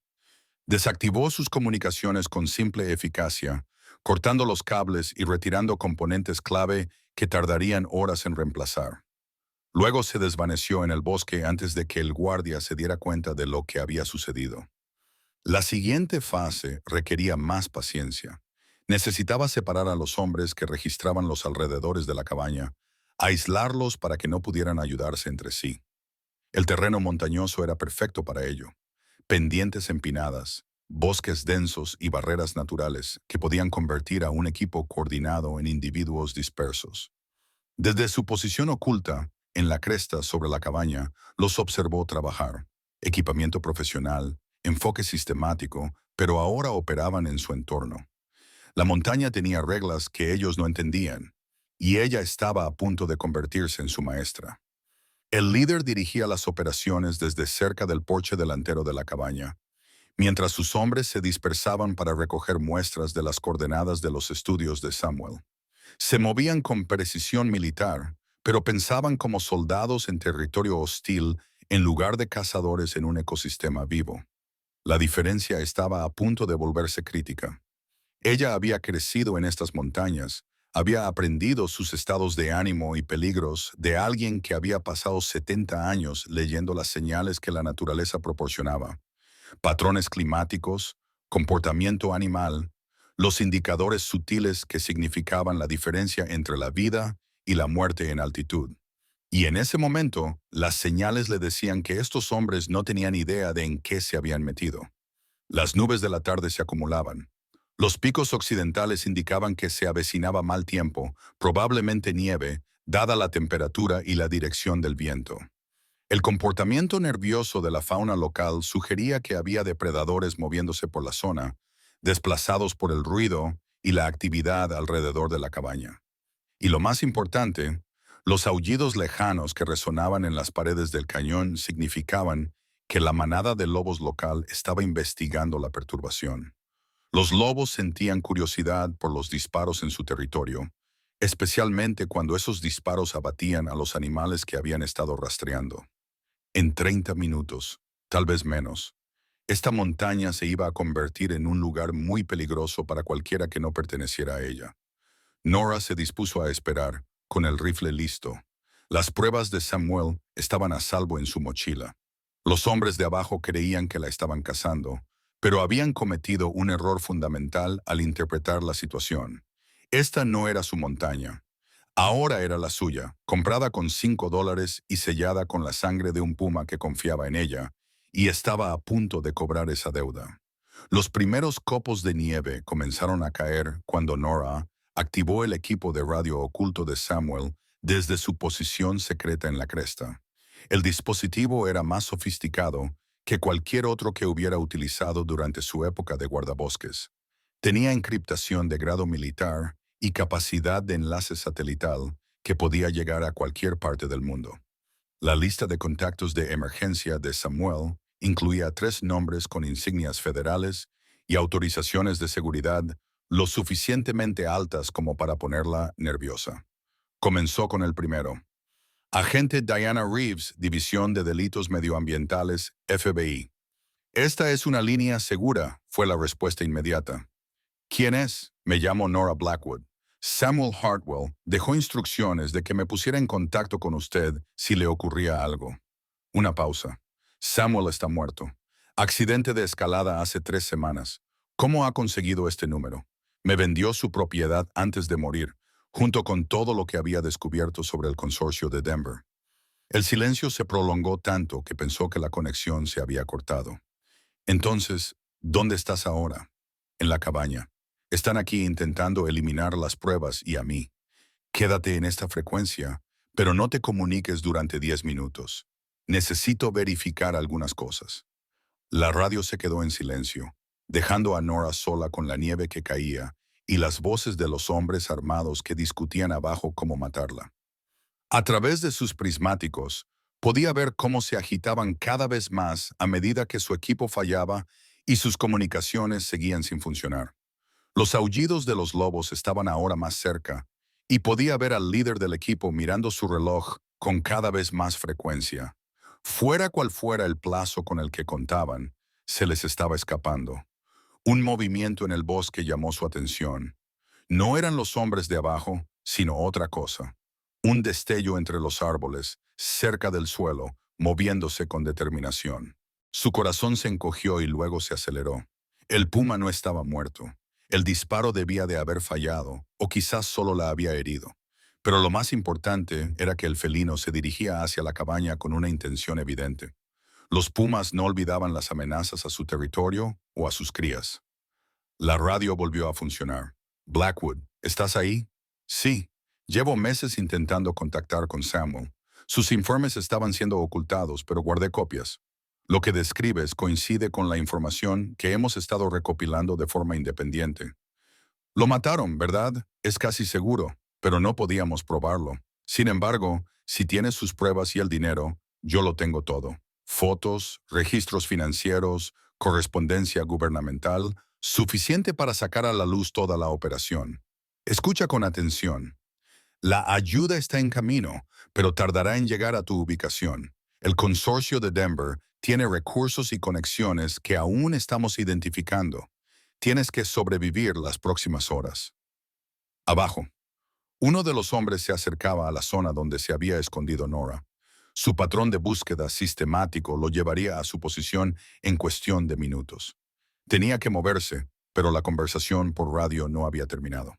Desactivó sus comunicaciones con simple eficacia, cortando los cables y retirando componentes clave que tardarían horas en reemplazar. Luego se desvaneció en el bosque antes de que el guardia se diera cuenta de lo que había sucedido. La siguiente fase requería más paciencia. Necesitaba separar a los hombres que registraban los alrededores de la cabaña, aislarlos para que no pudieran ayudarse entre sí. El terreno montañoso era perfecto para ello. Pendientes empinadas, bosques densos y barreras naturales que podían convertir a un equipo coordinado en individuos dispersos. Desde su posición oculta, en la cresta sobre la cabaña, los observó trabajar. Equipamiento profesional, enfoque sistemático, pero ahora operaban en su entorno. La montaña tenía reglas que ellos no entendían, y ella estaba a punto de convertirse en su maestra. El líder dirigía las operaciones desde cerca del porche delantero de la cabaña, mientras sus hombres se dispersaban para recoger muestras de las coordenadas de los estudios de Samuel. Se movían con precisión militar, pero pensaban como soldados en territorio hostil en lugar de cazadores en un ecosistema vivo. La diferencia estaba a punto de volverse crítica. Ella había crecido en estas montañas, había aprendido sus estados de ánimo y peligros de alguien que había pasado 70 años leyendo las señales que la naturaleza proporcionaba. Patrones climáticos, comportamiento animal, los indicadores sutiles que significaban la diferencia entre la vida y la muerte en altitud. Y en ese momento, las señales le decían que estos hombres no tenían idea de en qué se habían metido. Las nubes de la tarde se acumulaban. Los picos occidentales indicaban que se avecinaba mal tiempo, probablemente nieve, dada la temperatura y la dirección del viento. El comportamiento nervioso de la fauna local sugería que había depredadores moviéndose por la zona, desplazados por el ruido y la actividad alrededor de la cabaña. Y lo más importante, los aullidos lejanos que resonaban en las paredes del cañón significaban que la manada de lobos local estaba investigando la perturbación. Los lobos sentían curiosidad por los disparos en su territorio, especialmente cuando esos disparos abatían a los animales que habían estado rastreando. En 30 minutos, tal vez menos, esta montaña se iba a convertir en un lugar muy peligroso para cualquiera que no perteneciera a ella. Nora se dispuso a esperar, con el rifle listo. Las pruebas de Samuel estaban a salvo en su mochila. Los hombres de abajo creían que la estaban cazando, pero habían cometido un error fundamental al interpretar la situación. Esta no era su montaña. Ahora era la suya, comprada con $5 y sellada con la sangre de un puma que confiaba en ella, y estaba a punto de cobrar esa deuda. Los primeros copos de nieve comenzaron a caer cuando Nora activó el equipo de radio oculto de Samuel desde su posición secreta en la cresta. El dispositivo era más sofisticado que cualquier otro que hubiera utilizado durante su época de guardabosques. Tenía encriptación de grado militar y capacidad de enlace satelital que podía llegar a cualquier parte del mundo. La lista de contactos de emergencia de Samuel incluía 3 nombres con insignias federales y autorizaciones de seguridad lo suficientemente altas como para ponerla nerviosa. Comenzó con el primero. Agente Diana Reeves, División de Delitos Medioambientales, FBI. Esta es una línea segura, fue la respuesta inmediata. ¿Quién es? Me llamo Nora Blackwood. Samuel Hartwell dejó instrucciones de que me pusiera en contacto con usted si le ocurría algo. Una pausa. Samuel está muerto. Accidente de escalada hace 3 semanas. ¿Cómo ha conseguido este número? Me vendió su propiedad antes de morir, junto con todo lo que había descubierto sobre el consorcio de Denver. El silencio se prolongó tanto que pensó que la conexión se había cortado. Entonces, ¿dónde estás ahora? En la cabaña. Están aquí intentando eliminar las pruebas y a mí. Quédate en esta frecuencia, pero no te comuniques durante 10 minutos. Necesito verificar algunas cosas. La radio se quedó en silencio, dejando a Nora sola con la nieve que caía y las voces de los hombres armados que discutían abajo cómo matarla. A través de sus prismáticos, podía ver cómo se agitaban cada vez más a medida que su equipo fallaba y sus comunicaciones seguían sin funcionar. Los aullidos de los lobos estaban ahora más cerca, y podía ver al líder del equipo mirando su reloj con cada vez más frecuencia. Fuera cual fuera el plazo con el que contaban, se les estaba escapando. Un movimiento en el bosque llamó su atención. No eran los hombres de abajo, sino otra cosa. Un destello entre los árboles, cerca del suelo, moviéndose con determinación. Su corazón se encogió y luego se aceleró. El puma no estaba muerto. El disparo debía de haber fallado, o quizás solo la había herido. Pero lo más importante era que el felino se dirigía hacia la cabaña con una intención evidente. Los pumas no olvidaban las amenazas a su territorio o a sus crías. La radio volvió a funcionar. Blackwood, ¿estás ahí? Sí. Llevo meses intentando contactar con Samuel. Sus informes estaban siendo ocultados, pero guardé copias. Lo que describes coincide con la información que hemos estado recopilando de forma independiente. Lo mataron, ¿verdad? Es casi seguro, pero no podíamos probarlo. Sin embargo, si tienes sus pruebas y el dinero, yo lo tengo todo. Fotos, registros financieros, correspondencia gubernamental, suficiente para sacar a la luz toda la operación. Escucha con atención. La ayuda está en camino, pero tardará en llegar a tu ubicación. El consorcio de Denver tiene recursos y conexiones que aún estamos identificando. Tienes que sobrevivir las próximas horas. Abajo. Uno de los hombres se acercaba a la zona donde se había escondido Nora. Su patrón de búsqueda sistemático lo llevaría a su posición en cuestión de minutos. Tenía que moverse, pero la conversación por radio no había terminado.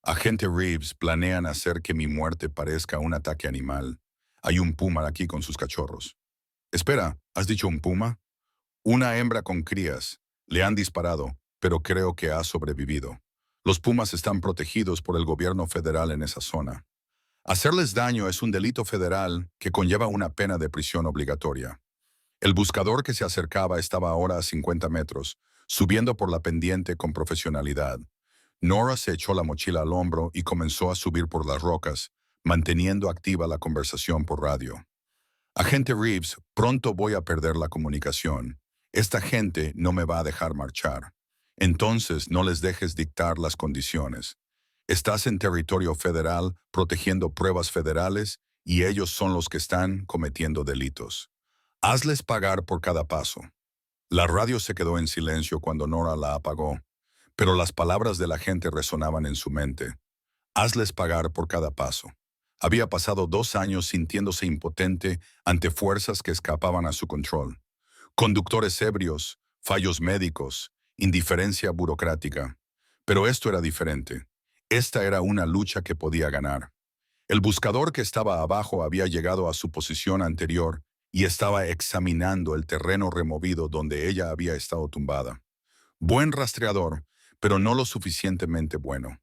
Agente Reeves, planean hacer que mi muerte parezca un ataque animal. Hay un puma aquí con sus cachorros. Espera, ¿has dicho un puma? Una hembra con crías. Le han disparado, pero creo que ha sobrevivido. Los pumas están protegidos por el gobierno federal en esa zona. Hacerles daño es un delito federal que conlleva una pena de prisión obligatoria. El buscador que se acercaba estaba ahora a 50 metros, subiendo por la pendiente con profesionalidad. Nora se echó la mochila al hombro y comenzó a subir por las rocas, manteniendo activa la conversación por radio. Agente Reeves, pronto voy a perder la comunicación. Esta gente no me va a dejar marchar. Entonces no les dejes dictar las condiciones. Estás en territorio federal protegiendo pruebas federales y ellos son los que están cometiendo delitos. Hazles pagar por cada paso. La radio se quedó en silencio cuando Nora la apagó, pero las palabras de la gente resonaban en su mente. Hazles pagar por cada paso. Había pasado 2 años sintiéndose impotente ante fuerzas que escapaban a su control. Conductores ebrios, fallos médicos, indiferencia burocrática. Pero esto era diferente. Esta era una lucha que podía ganar. El buscador que estaba abajo había llegado a su posición anterior y estaba examinando el terreno removido donde ella había estado tumbada. Buen rastreador, pero no lo suficientemente bueno.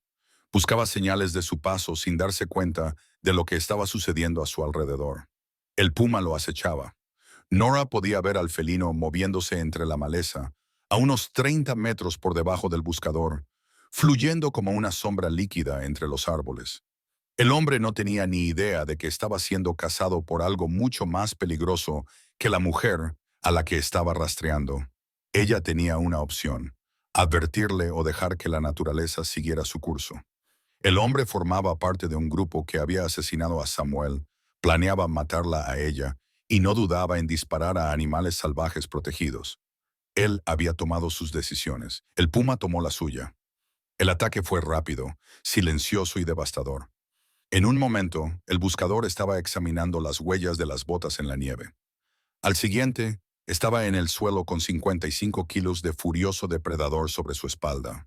Buscaba señales de su paso sin darse cuenta de lo que estaba sucediendo a su alrededor. El puma lo acechaba. Nora podía ver al felino moviéndose entre la maleza, a unos 30 metros por debajo del buscador, fluyendo como una sombra líquida entre los árboles. El hombre no tenía ni idea de que estaba siendo cazado por algo mucho más peligroso que la mujer a la que estaba rastreando. Ella tenía una opción: advertirle o dejar que la naturaleza siguiera su curso. El hombre formaba parte de un grupo que había asesinado a Samuel, planeaba matarla a ella y no dudaba en disparar a animales salvajes protegidos. Él había tomado sus decisiones. El puma tomó la suya. El ataque fue rápido, silencioso y devastador. En un momento, el buscador estaba examinando las huellas de las botas en la nieve. Al siguiente, estaba en el suelo con 55 kilos de furioso depredador sobre su espalda.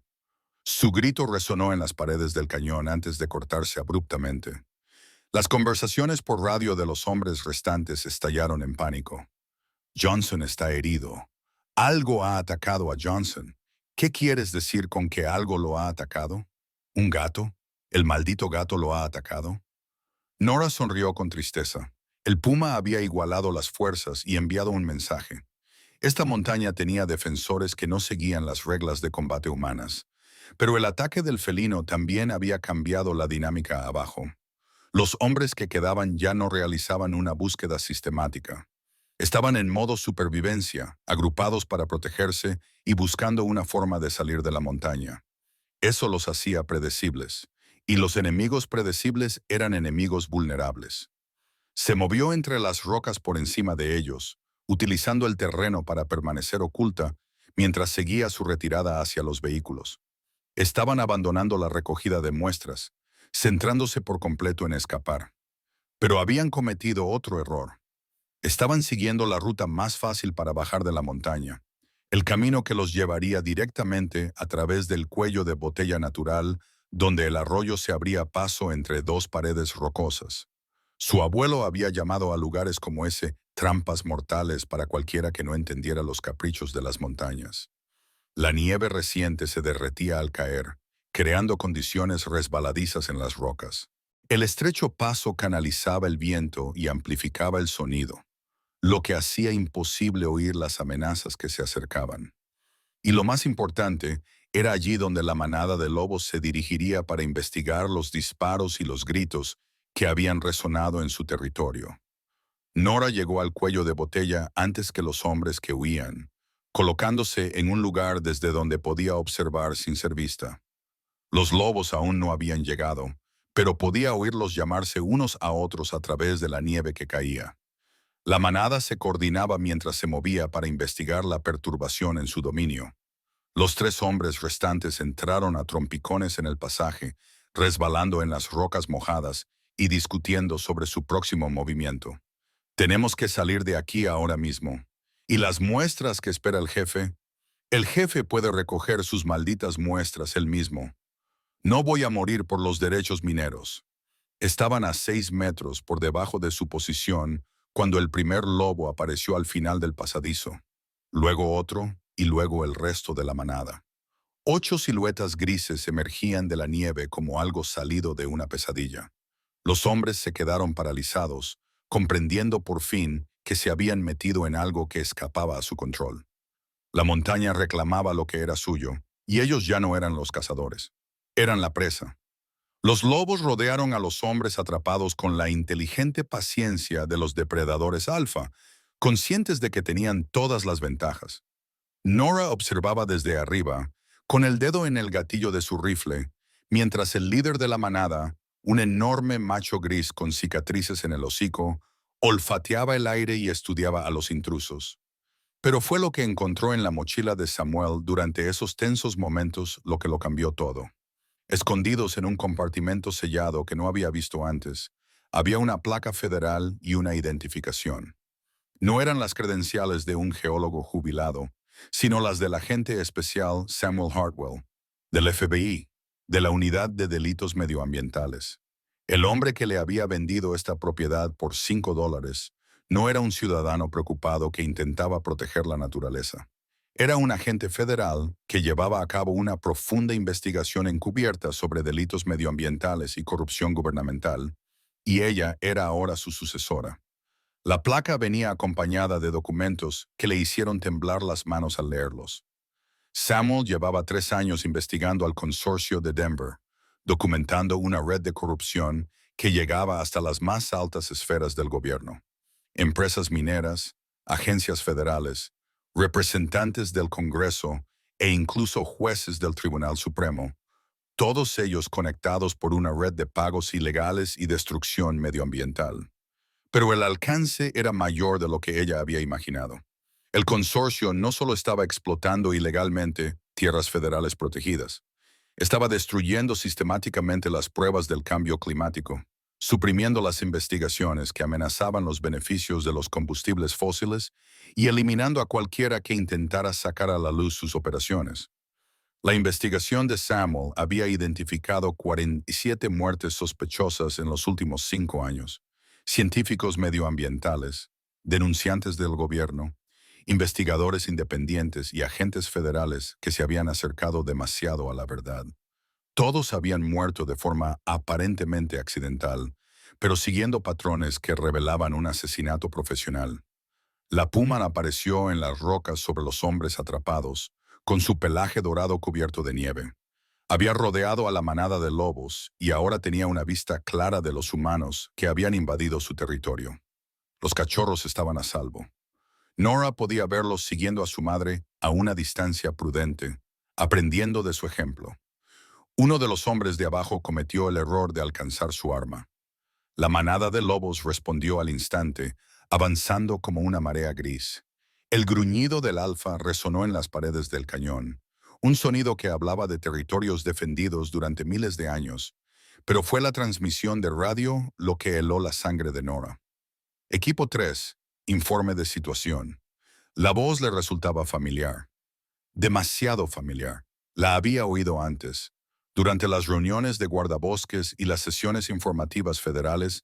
Su grito resonó en las paredes del cañón antes de cortarse abruptamente. Las conversaciones por radio de los hombres restantes estallaron en pánico. Johnson está herido. Algo ha atacado a Johnson. ¿Qué quieres decir con que algo lo ha atacado? ¿Un gato? ¿El maldito gato lo ha atacado? Nora sonrió con tristeza. El puma había igualado las fuerzas y enviado un mensaje. Esta montaña tenía defensores que no seguían las reglas de combate humanas. Pero el ataque del felino también había cambiado la dinámica abajo. Los hombres que quedaban ya no realizaban una búsqueda sistemática. Estaban en modo supervivencia, agrupados para protegerse y buscando una forma de salir de la montaña. Eso los hacía predecibles, y los enemigos predecibles eran enemigos vulnerables. Se movió entre las rocas por encima de ellos, utilizando el terreno para permanecer oculta mientras seguía su retirada hacia los vehículos. Estaban abandonando la recogida de muestras, centrándose por completo en escapar. Pero habían cometido otro error. Estaban siguiendo la ruta más fácil para bajar de la montaña, el camino que los llevaría directamente a través del cuello de botella natural, donde el arroyo se abría paso entre dos paredes rocosas. Su abuelo había llamado a lugares como ese trampas mortales para cualquiera que no entendiera los caprichos de las montañas. La nieve reciente se derretía al caer, creando condiciones resbaladizas en las rocas. El estrecho paso canalizaba el viento y amplificaba el sonido, lo que hacía imposible oír las amenazas que se acercaban. Y lo más importante, era allí donde la manada de lobos se dirigiría para investigar los disparos y los gritos que habían resonado en su territorio. Nora llegó al cuello de botella antes que los hombres que huían, colocándose en un lugar desde donde podía observar sin ser vista. Los lobos aún no habían llegado, pero podía oírlos llamarse unos a otros a través de la nieve que caía. La manada se coordinaba mientras se movía para investigar la perturbación en su dominio. Los tres hombres restantes entraron a trompicones en el pasaje, resbalando en las rocas mojadas y discutiendo sobre su próximo movimiento. Tenemos que salir de aquí ahora mismo. ¿Y las muestras que espera el jefe? El jefe puede recoger sus malditas muestras él mismo. No voy a morir por los derechos mineros. Estaban a 6 metros por debajo de su posición cuando el primer lobo apareció al final del pasadizo. Luego otro y luego el resto de la manada. 8 siluetas grises emergían de la nieve como algo salido de una pesadilla. Los hombres se quedaron paralizados, comprendiendo por fin que se habían metido en algo que escapaba a su control. La montaña reclamaba lo que era suyo, y ellos ya no eran los cazadores. Eran la presa. Los lobos rodearon a los hombres atrapados con la inteligente paciencia de los depredadores alfa, conscientes de que tenían todas las ventajas. Nora observaba desde arriba, con el dedo en el gatillo de su rifle, mientras el líder de la manada, un enorme macho gris con cicatrices en el hocico, olfateaba el aire y estudiaba a los intrusos. Pero fue lo que encontró en la mochila de Samuel durante esos tensos momentos lo que lo cambió todo. Escondidos en un compartimento sellado que no había visto antes, había una placa federal y una identificación. No eran las credenciales de un geólogo jubilado, sino las del agente especial Samuel Hartwell, del FBI, de la Unidad de Delitos Medioambientales. El hombre que le había vendido esta propiedad por $5 no era un ciudadano preocupado que intentaba proteger la naturaleza. Era un agente federal que llevaba a cabo una profunda investigación encubierta sobre delitos medioambientales y corrupción gubernamental, y ella era ahora su sucesora. La placa venía acompañada de documentos que le hicieron temblar las manos al leerlos. Samuel llevaba 3 años investigando al consorcio de Denver, documentando una red de corrupción que llegaba hasta las más altas esferas del gobierno. Empresas mineras, agencias federales, representantes del Congreso e incluso jueces del Tribunal Supremo, todos ellos conectados por una red de pagos ilegales y destrucción medioambiental. Pero el alcance era mayor de lo que ella había imaginado. El consorcio no solo estaba explotando ilegalmente tierras federales protegidas, estaba destruyendo sistemáticamente las pruebas del cambio climático, suprimiendo las investigaciones que amenazaban los beneficios de los combustibles fósiles y eliminando a cualquiera que intentara sacar a la luz sus operaciones. La investigación de Samuel había identificado 47 muertes sospechosas en los últimos 5 años. Científicos medioambientales, denunciantes del gobierno, investigadores independientes y agentes federales que se habían acercado demasiado a la verdad. Todos habían muerto de forma aparentemente accidental, pero siguiendo patrones que revelaban un asesinato profesional. La puma apareció en las rocas sobre los hombres atrapados, con su pelaje dorado cubierto de nieve. Había rodeado a la manada de lobos y ahora tenía una vista clara de los humanos que habían invadido su territorio. Los cachorros estaban a salvo. Nora podía verlos siguiendo a su madre a una distancia prudente, aprendiendo de su ejemplo. Uno de los hombres de abajo cometió el error de alcanzar su arma. La manada de lobos respondió al instante, avanzando como una marea gris. El gruñido del alfa resonó en las paredes del cañón, un sonido que hablaba de territorios defendidos durante miles de años, pero fue la transmisión de radio lo que heló la sangre de Nora. Equipo 3, informe de situación. La voz le resultaba familiar, demasiado familiar. La había oído antes. Durante las reuniones de guardabosques y las sesiones informativas federales,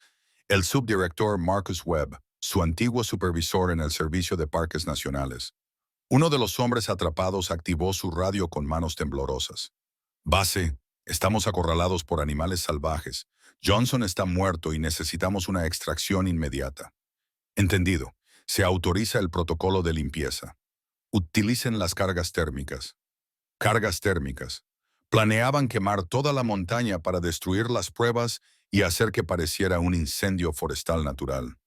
el subdirector Marcus Webb, su antiguo supervisor en el Servicio de Parques Nacionales, uno de los hombres atrapados activó su radio con manos temblorosas. Base, estamos acorralados por animales salvajes. Johnson está muerto y necesitamos una extracción inmediata. Entendido. Se autoriza el protocolo de limpieza. Utilicen las cargas térmicas. Cargas térmicas. Planeaban quemar toda la montaña para destruir las pruebas y hacer que pareciera un incendio forestal natural.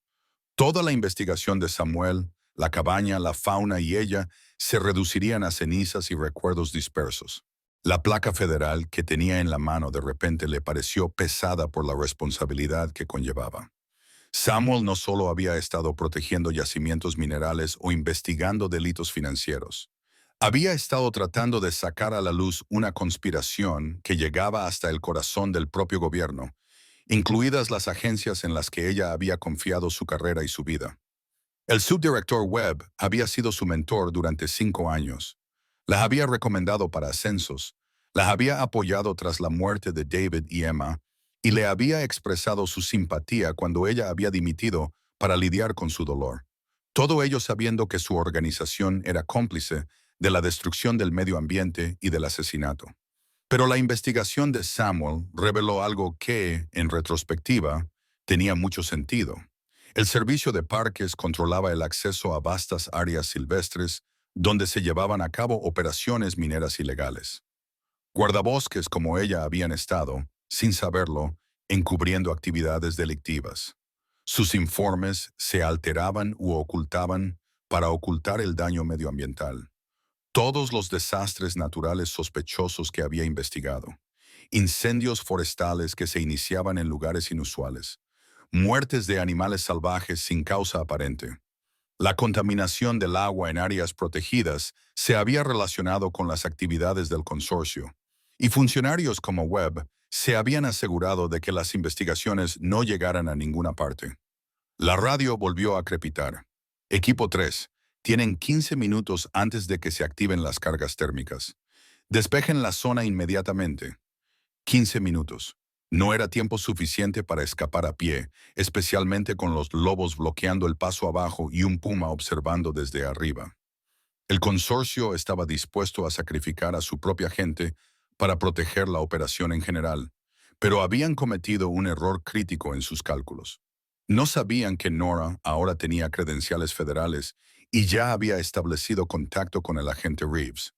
Toda la investigación de Samuel, la cabaña, la fauna y ella se reducirían a cenizas y recuerdos dispersos. La placa federal que tenía en la mano de repente le pareció pesada por la responsabilidad que conllevaba. Samuel no solo había estado protegiendo yacimientos minerales o investigando delitos financieros. Había estado tratando de sacar a la luz una conspiración que llegaba hasta el corazón del propio gobierno, incluidas las agencias en las que ella había confiado su carrera y su vida. El subdirector Webb había sido su mentor durante 5 años. La había recomendado para ascensos, la había apoyado tras la muerte de David y Emma, y le había expresado su simpatía cuando ella había dimitido para lidiar con su dolor. Todo ello sabiendo que su organización era cómplice de la destrucción del medio ambiente y del asesinato. Pero la investigación de Samuel reveló algo que, en retrospectiva, tenía mucho sentido. El servicio de parques controlaba el acceso a vastas áreas silvestres donde se llevaban a cabo operaciones mineras ilegales. Guardabosques como ella habían estado, sin saberlo, encubriendo actividades delictivas. Sus informes se alteraban u ocultaban para ocultar el daño medioambiental. Todos los desastres naturales sospechosos que había investigado. Incendios forestales que se iniciaban en lugares inusuales. Muertes de animales salvajes sin causa aparente. La contaminación del agua en áreas protegidas se había relacionado con las actividades del consorcio, y funcionarios como Webb se habían asegurado de que las investigaciones no llegaran a ninguna parte. La radio volvió a crepitar. Equipo 3, tienen 15 minutos antes de que se activen las cargas térmicas. Despejen la zona inmediatamente. 15 minutos. No era tiempo suficiente para escapar a pie, especialmente con los lobos bloqueando el paso abajo y un puma observando desde arriba. El consorcio estaba dispuesto a sacrificar a su propia gente para proteger la operación en general, pero habían cometido un error crítico en sus cálculos. No sabían que Nora ahora tenía credenciales federales y ya había establecido contacto con el agente Reeves.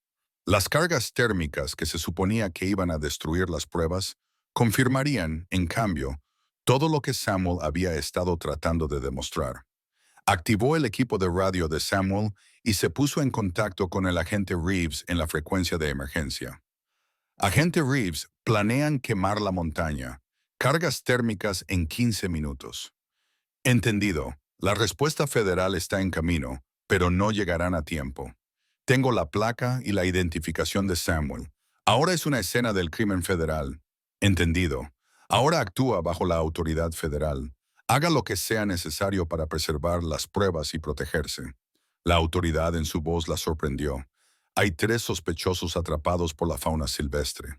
Las cargas térmicas que se suponía que iban a destruir las pruebas confirmarían, en cambio, todo lo que Samuel había estado tratando de demostrar. Activó el equipo de radio de Samuel y se puso en contacto con el agente Reeves en la frecuencia de emergencia. Agente Reeves, planean quemar la montaña. Cargas térmicas en 15 minutos. Entendido. La respuesta federal está en camino, pero no llegarán a tiempo. Tengo la placa y la identificación de Samuel. Ahora es una escena del crimen federal. Entendido. Ahora actúa bajo la autoridad federal. Haga lo que sea necesario para preservar las pruebas y protegerse. La autoridad en su voz la sorprendió. Hay 3 sospechosos atrapados por la fauna silvestre.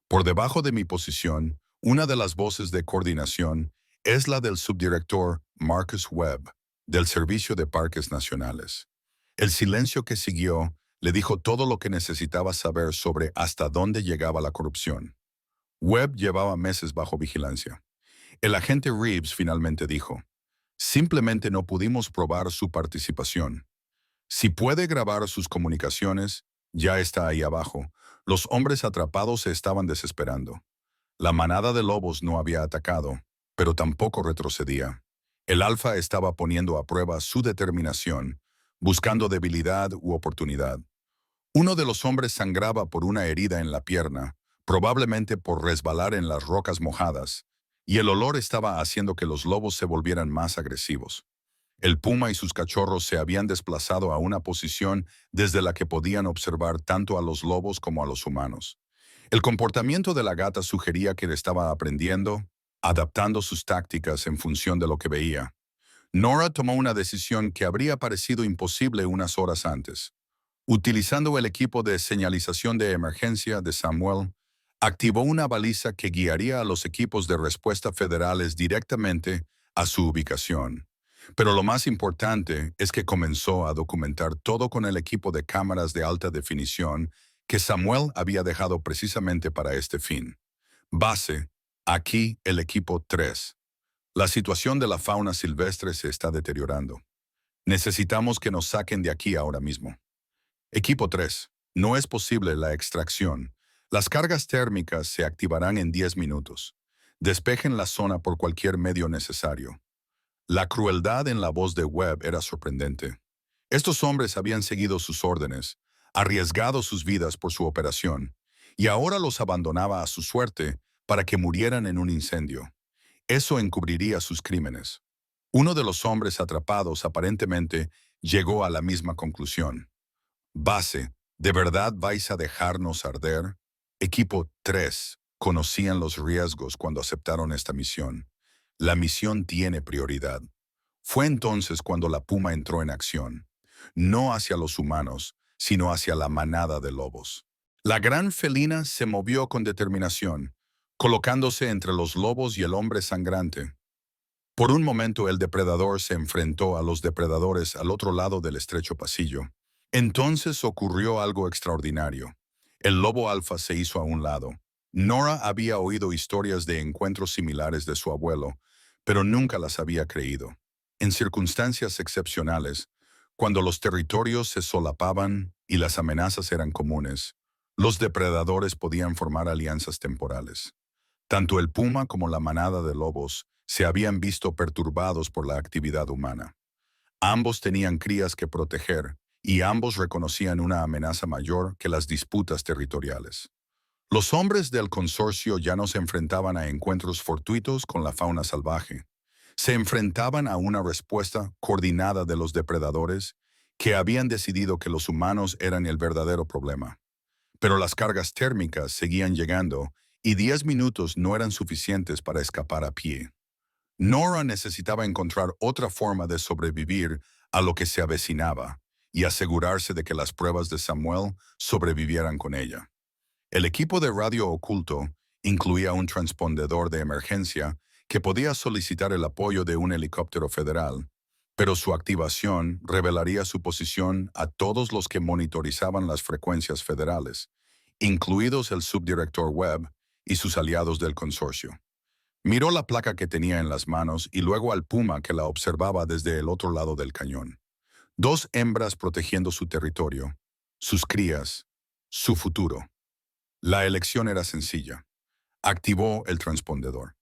Por debajo de mi posición, una de las voces de coordinación es la del subdirector Marcus Webb, del Servicio de Parques Nacionales. El silencio que siguió le dijo todo lo que necesitaba saber sobre hasta dónde llegaba la corrupción. Webb llevaba meses bajo vigilancia. El agente Reeves finalmente dijo, simplemente no pudimos probar su participación. Si puede grabar sus comunicaciones, ya está ahí abajo. Los hombres atrapados se estaban desesperando. La manada de lobos no había atacado, pero tampoco retrocedía. El alfa estaba poniendo a prueba su determinación, buscando debilidad u oportunidad. Uno de los hombres sangraba por una herida en la pierna, probablemente por resbalar en las rocas mojadas, y el olor estaba haciendo que los lobos se volvieran más agresivos. El puma y sus cachorros se habían desplazado a una posición desde la que podían observar tanto a los lobos como a los humanos. El comportamiento de la gata sugería que estaba aprendiendo, adaptando sus tácticas en función de lo que veía. Nora tomó una decisión que habría parecido imposible unas horas antes. Utilizando el equipo de señalización de emergencia de Samuel, activó una baliza que guiaría a los equipos de respuesta federales directamente a su ubicación. Pero lo más importante es que comenzó a documentar todo con el equipo de cámaras de alta definición que Samuel había dejado precisamente para este fin. Base, aquí el equipo 3. La situación de la fauna silvestre se está deteriorando. Necesitamos que nos saquen de aquí ahora mismo. Equipo 3. No es posible la extracción. Las cargas térmicas se activarán en 10 minutos. Despejen la zona por cualquier medio necesario. La crueldad en la voz de Webb era sorprendente. Estos hombres habían seguido sus órdenes, arriesgado sus vidas por su operación, y ahora los abandonaba a su suerte para que murieran en un incendio. Eso encubriría sus crímenes. Uno de los hombres atrapados aparentemente llegó a la misma conclusión. Base, ¿de verdad vais a dejarnos arder? Equipo 3 conocían los riesgos cuando aceptaron esta misión. La misión tiene prioridad. Fue entonces cuando la puma entró en acción, no hacia los humanos, sino hacia la manada de lobos. La gran felina se movió con determinación, colocándose entre los lobos y el hombre sangrante. Por un momento el depredador se enfrentó a los depredadores al otro lado del estrecho pasillo. Entonces ocurrió algo extraordinario. El lobo alfa se hizo a un lado. Nora había oído historias de encuentros similares de su abuelo, pero nunca las había creído. En circunstancias excepcionales, cuando los territorios se solapaban y las amenazas eran comunes, los depredadores podían formar alianzas temporales. Tanto el puma como la manada de lobos se habían visto perturbados por la actividad humana. Ambos tenían crías que proteger, y ambos reconocían una amenaza mayor que las disputas territoriales. Los hombres del consorcio ya no se enfrentaban a encuentros fortuitos con la fauna salvaje. Se enfrentaban a una respuesta coordinada de los depredadores que habían decidido que los humanos eran el verdadero problema. Pero las cargas térmicas seguían llegando y 10 minutos no eran suficientes para escapar a pie. Nora necesitaba encontrar otra forma de sobrevivir a lo que se avecinaba y asegurarse de que las pruebas de Samuel sobrevivieran con ella. El equipo de radio oculto incluía un transpondedor de emergencia que podía solicitar el apoyo de un helicóptero federal, pero su activación revelaría su posición a todos los que monitorizaban las frecuencias federales, incluidos el subdirector Webb y sus aliados del consorcio. Miró la placa que tenía en las manos y luego al puma que la observaba desde el otro lado del cañón. Dos hembras protegiendo su territorio, sus crías, su futuro. La elección era sencilla. Activó el transpondedor.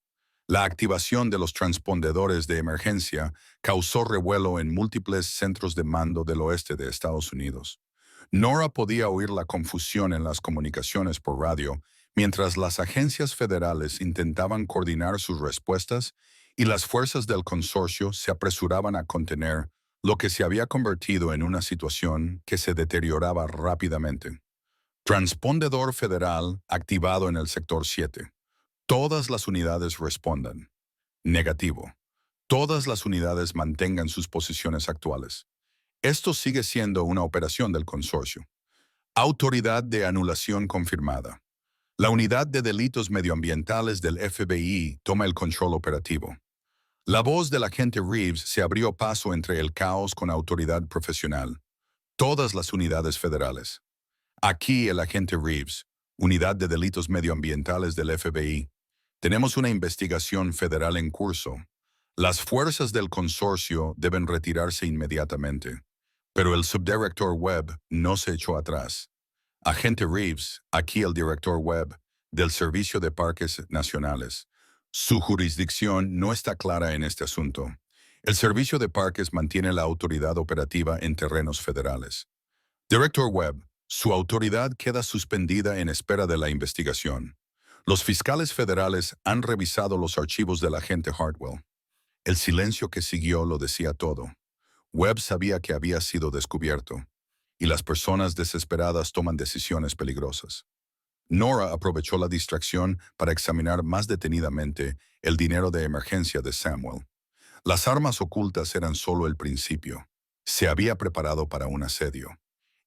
La activación de los transpondedores de emergencia causó revuelo en múltiples centros de mando del oeste de Estados Unidos. Nora podía oír la confusión en las comunicaciones por radio mientras las agencias federales intentaban coordinar sus respuestas y las fuerzas del consorcio se apresuraban a contener lo que se había convertido en una situación que se deterioraba rápidamente. Transpondedor federal activado en el sector 7. Todas las unidades respondan. Negativo. Todas las unidades mantengan sus posiciones actuales. Esto sigue siendo una operación del consorcio. Autoridad de anulación confirmada. La Unidad de Delitos Medioambientales del FBI toma el control operativo. La voz del agente Reeves se abrió paso entre el caos con autoridad profesional. Todas las unidades federales. Aquí el agente Reeves, Unidad de Delitos Medioambientales del FBI. Tenemos una investigación federal en curso. Las fuerzas del consorcio deben retirarse inmediatamente. Pero el subdirector Webb no se echó atrás. Agente Reeves, aquí el director Webb, del Servicio de Parques Nacionales. Su jurisdicción no está clara en este asunto. El Servicio de Parques mantiene la autoridad operativa en terrenos federales. Director Webb, su autoridad queda suspendida en espera de la investigación. Los fiscales federales han revisado los archivos del agente Hartwell. El silencio que siguió lo decía todo. Webb sabía que había sido descubierto, y las personas desesperadas toman decisiones peligrosas. Nora aprovechó la distracción para examinar más detenidamente el dinero de emergencia de Samuel. Las armas ocultas eran solo el principio. Se había preparado para un asedio.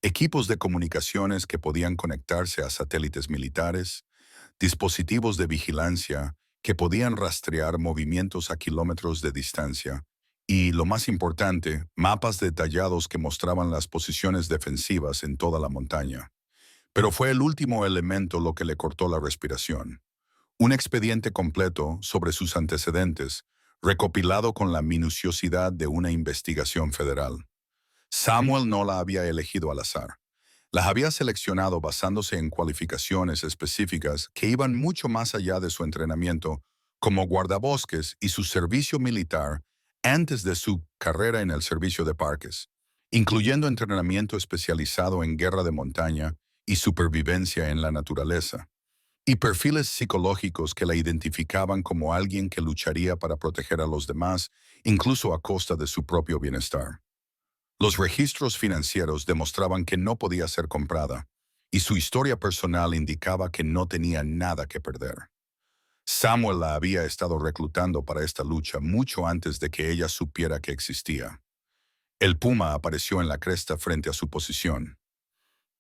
Equipos de comunicaciones que podían conectarse a satélites militares, dispositivos de vigilancia que podían rastrear movimientos a kilómetros de distancia, y, lo más importante, mapas detallados que mostraban las posiciones defensivas en toda la montaña. Pero fue el último elemento lo que le cortó la respiración. Un expediente completo sobre sus antecedentes, recopilado con la minuciosidad de una investigación federal. Samuel no la había elegido al azar. Las había seleccionado basándose en cualificaciones específicas que iban mucho más allá de su entrenamiento como guardabosques y su servicio militar antes de su carrera en el servicio de parques, incluyendo entrenamiento especializado en guerra de montaña y supervivencia en la naturaleza, y perfiles psicológicos que la identificaban como alguien que lucharía para proteger a los demás, incluso a costa de su propio bienestar. Los registros financieros demostraban que no podía ser comprada, y su historia personal indicaba que no tenía nada que perder. Samuel la había estado reclutando para esta lucha mucho antes de que ella supiera que existía. El puma apareció en la cresta frente a su posición.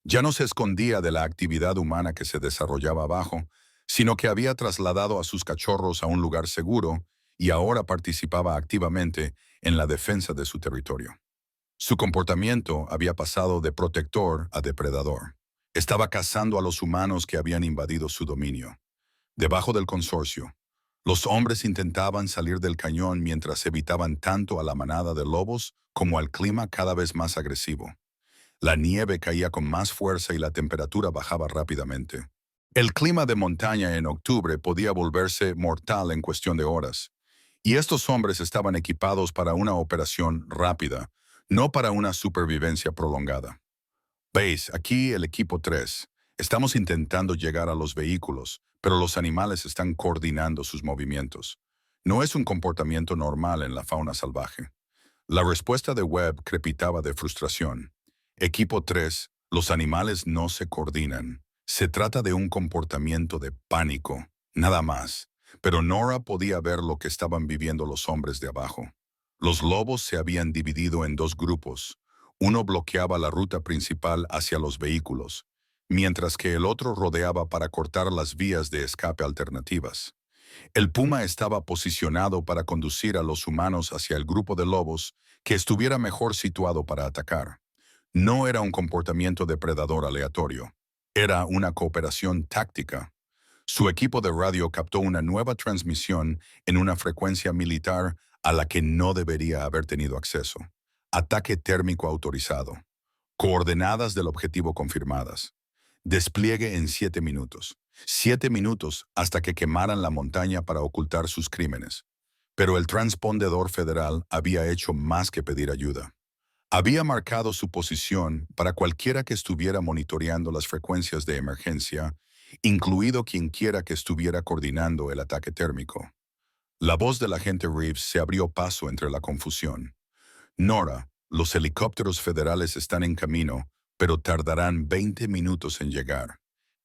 Ya no se escondía de la actividad humana que se desarrollaba abajo, sino que había trasladado a sus cachorros a un lugar seguro y ahora participaba activamente en la defensa de su territorio. Su comportamiento había pasado de protector a depredador. Estaba cazando a los humanos que habían invadido su dominio. Debajo del consorcio, los hombres intentaban salir del cañón mientras evitaban tanto a la manada de lobos como al clima cada vez más agresivo. La nieve caía con más fuerza y la temperatura bajaba rápidamente. El clima de montaña en octubre podía volverse mortal en cuestión de horas, y estos hombres estaban equipados para una operación rápida, no para una supervivencia prolongada. Veis, aquí el equipo 3. Estamos intentando llegar a los vehículos, pero los animales están coordinando sus movimientos. No es un comportamiento normal en la fauna salvaje. La respuesta de Webb crepitaba de frustración. Equipo 3. Los animales no se coordinan. Se trata de un comportamiento de pánico, nada más. Pero Nora podía ver lo que estaban viviendo los hombres de abajo. Los lobos se habían dividido en dos grupos. Uno bloqueaba la ruta principal hacia los vehículos, mientras que el otro rodeaba para cortar las vías de escape alternativas. El puma estaba posicionado para conducir a los humanos hacia el grupo de lobos que estuviera mejor situado para atacar. No era un comportamiento depredador aleatorio. Era una cooperación táctica. Su equipo de radio captó una nueva transmisión en una frecuencia militar a la que no debería haber tenido acceso. Ataque térmico autorizado. Coordenadas del objetivo confirmadas. Despliegue en 7 minutos. 7 minutos hasta que quemaran la montaña para ocultar sus crímenes. Pero el transpondedor federal había hecho más que pedir ayuda. Había marcado su posición para cualquiera que estuviera monitoreando las frecuencias de emergencia, incluido quienquiera que estuviera coordinando el ataque térmico. La voz del agente Reeves se abrió paso entre la confusión. Nora, los helicópteros federales están en camino, pero tardarán 20 minutos en llegar.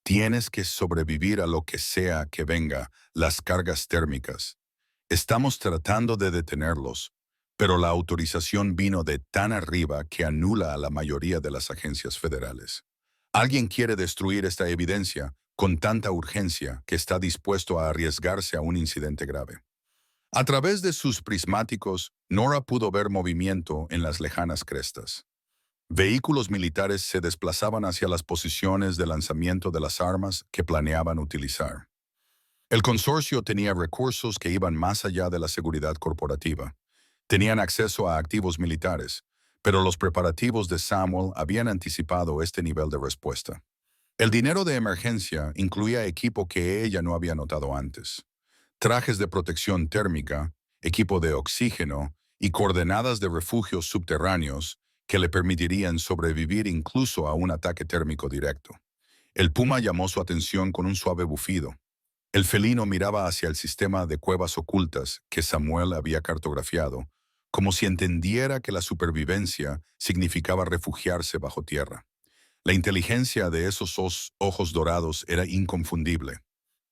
Tienes que sobrevivir a lo que sea que venga, las cargas térmicas. Estamos tratando de detenerlos, pero la autorización vino de tan arriba que anula a la mayoría de las agencias federales. Alguien quiere destruir esta evidencia con tanta urgencia que está dispuesto a arriesgarse a un incidente grave. A través de sus prismáticos, Nora pudo ver movimiento en las lejanas crestas. Vehículos militares se desplazaban hacia las posiciones de lanzamiento de las armas que planeaban utilizar. El consorcio tenía recursos que iban más allá de la seguridad corporativa. Tenían acceso a activos militares, pero los preparativos de Samuel habían anticipado este nivel de respuesta. El dinero de emergencia incluía equipo que ella no había notado antes. Trajes de protección térmica, equipo de oxígeno y coordenadas de refugios subterráneos que le permitirían sobrevivir incluso a un ataque térmico directo. El puma llamó su atención con un suave bufido. El felino miraba hacia el sistema de cuevas ocultas que Samuel había cartografiado, como si entendiera que la supervivencia significaba refugiarse bajo tierra. La inteligencia de esos ojos dorados era inconfundible.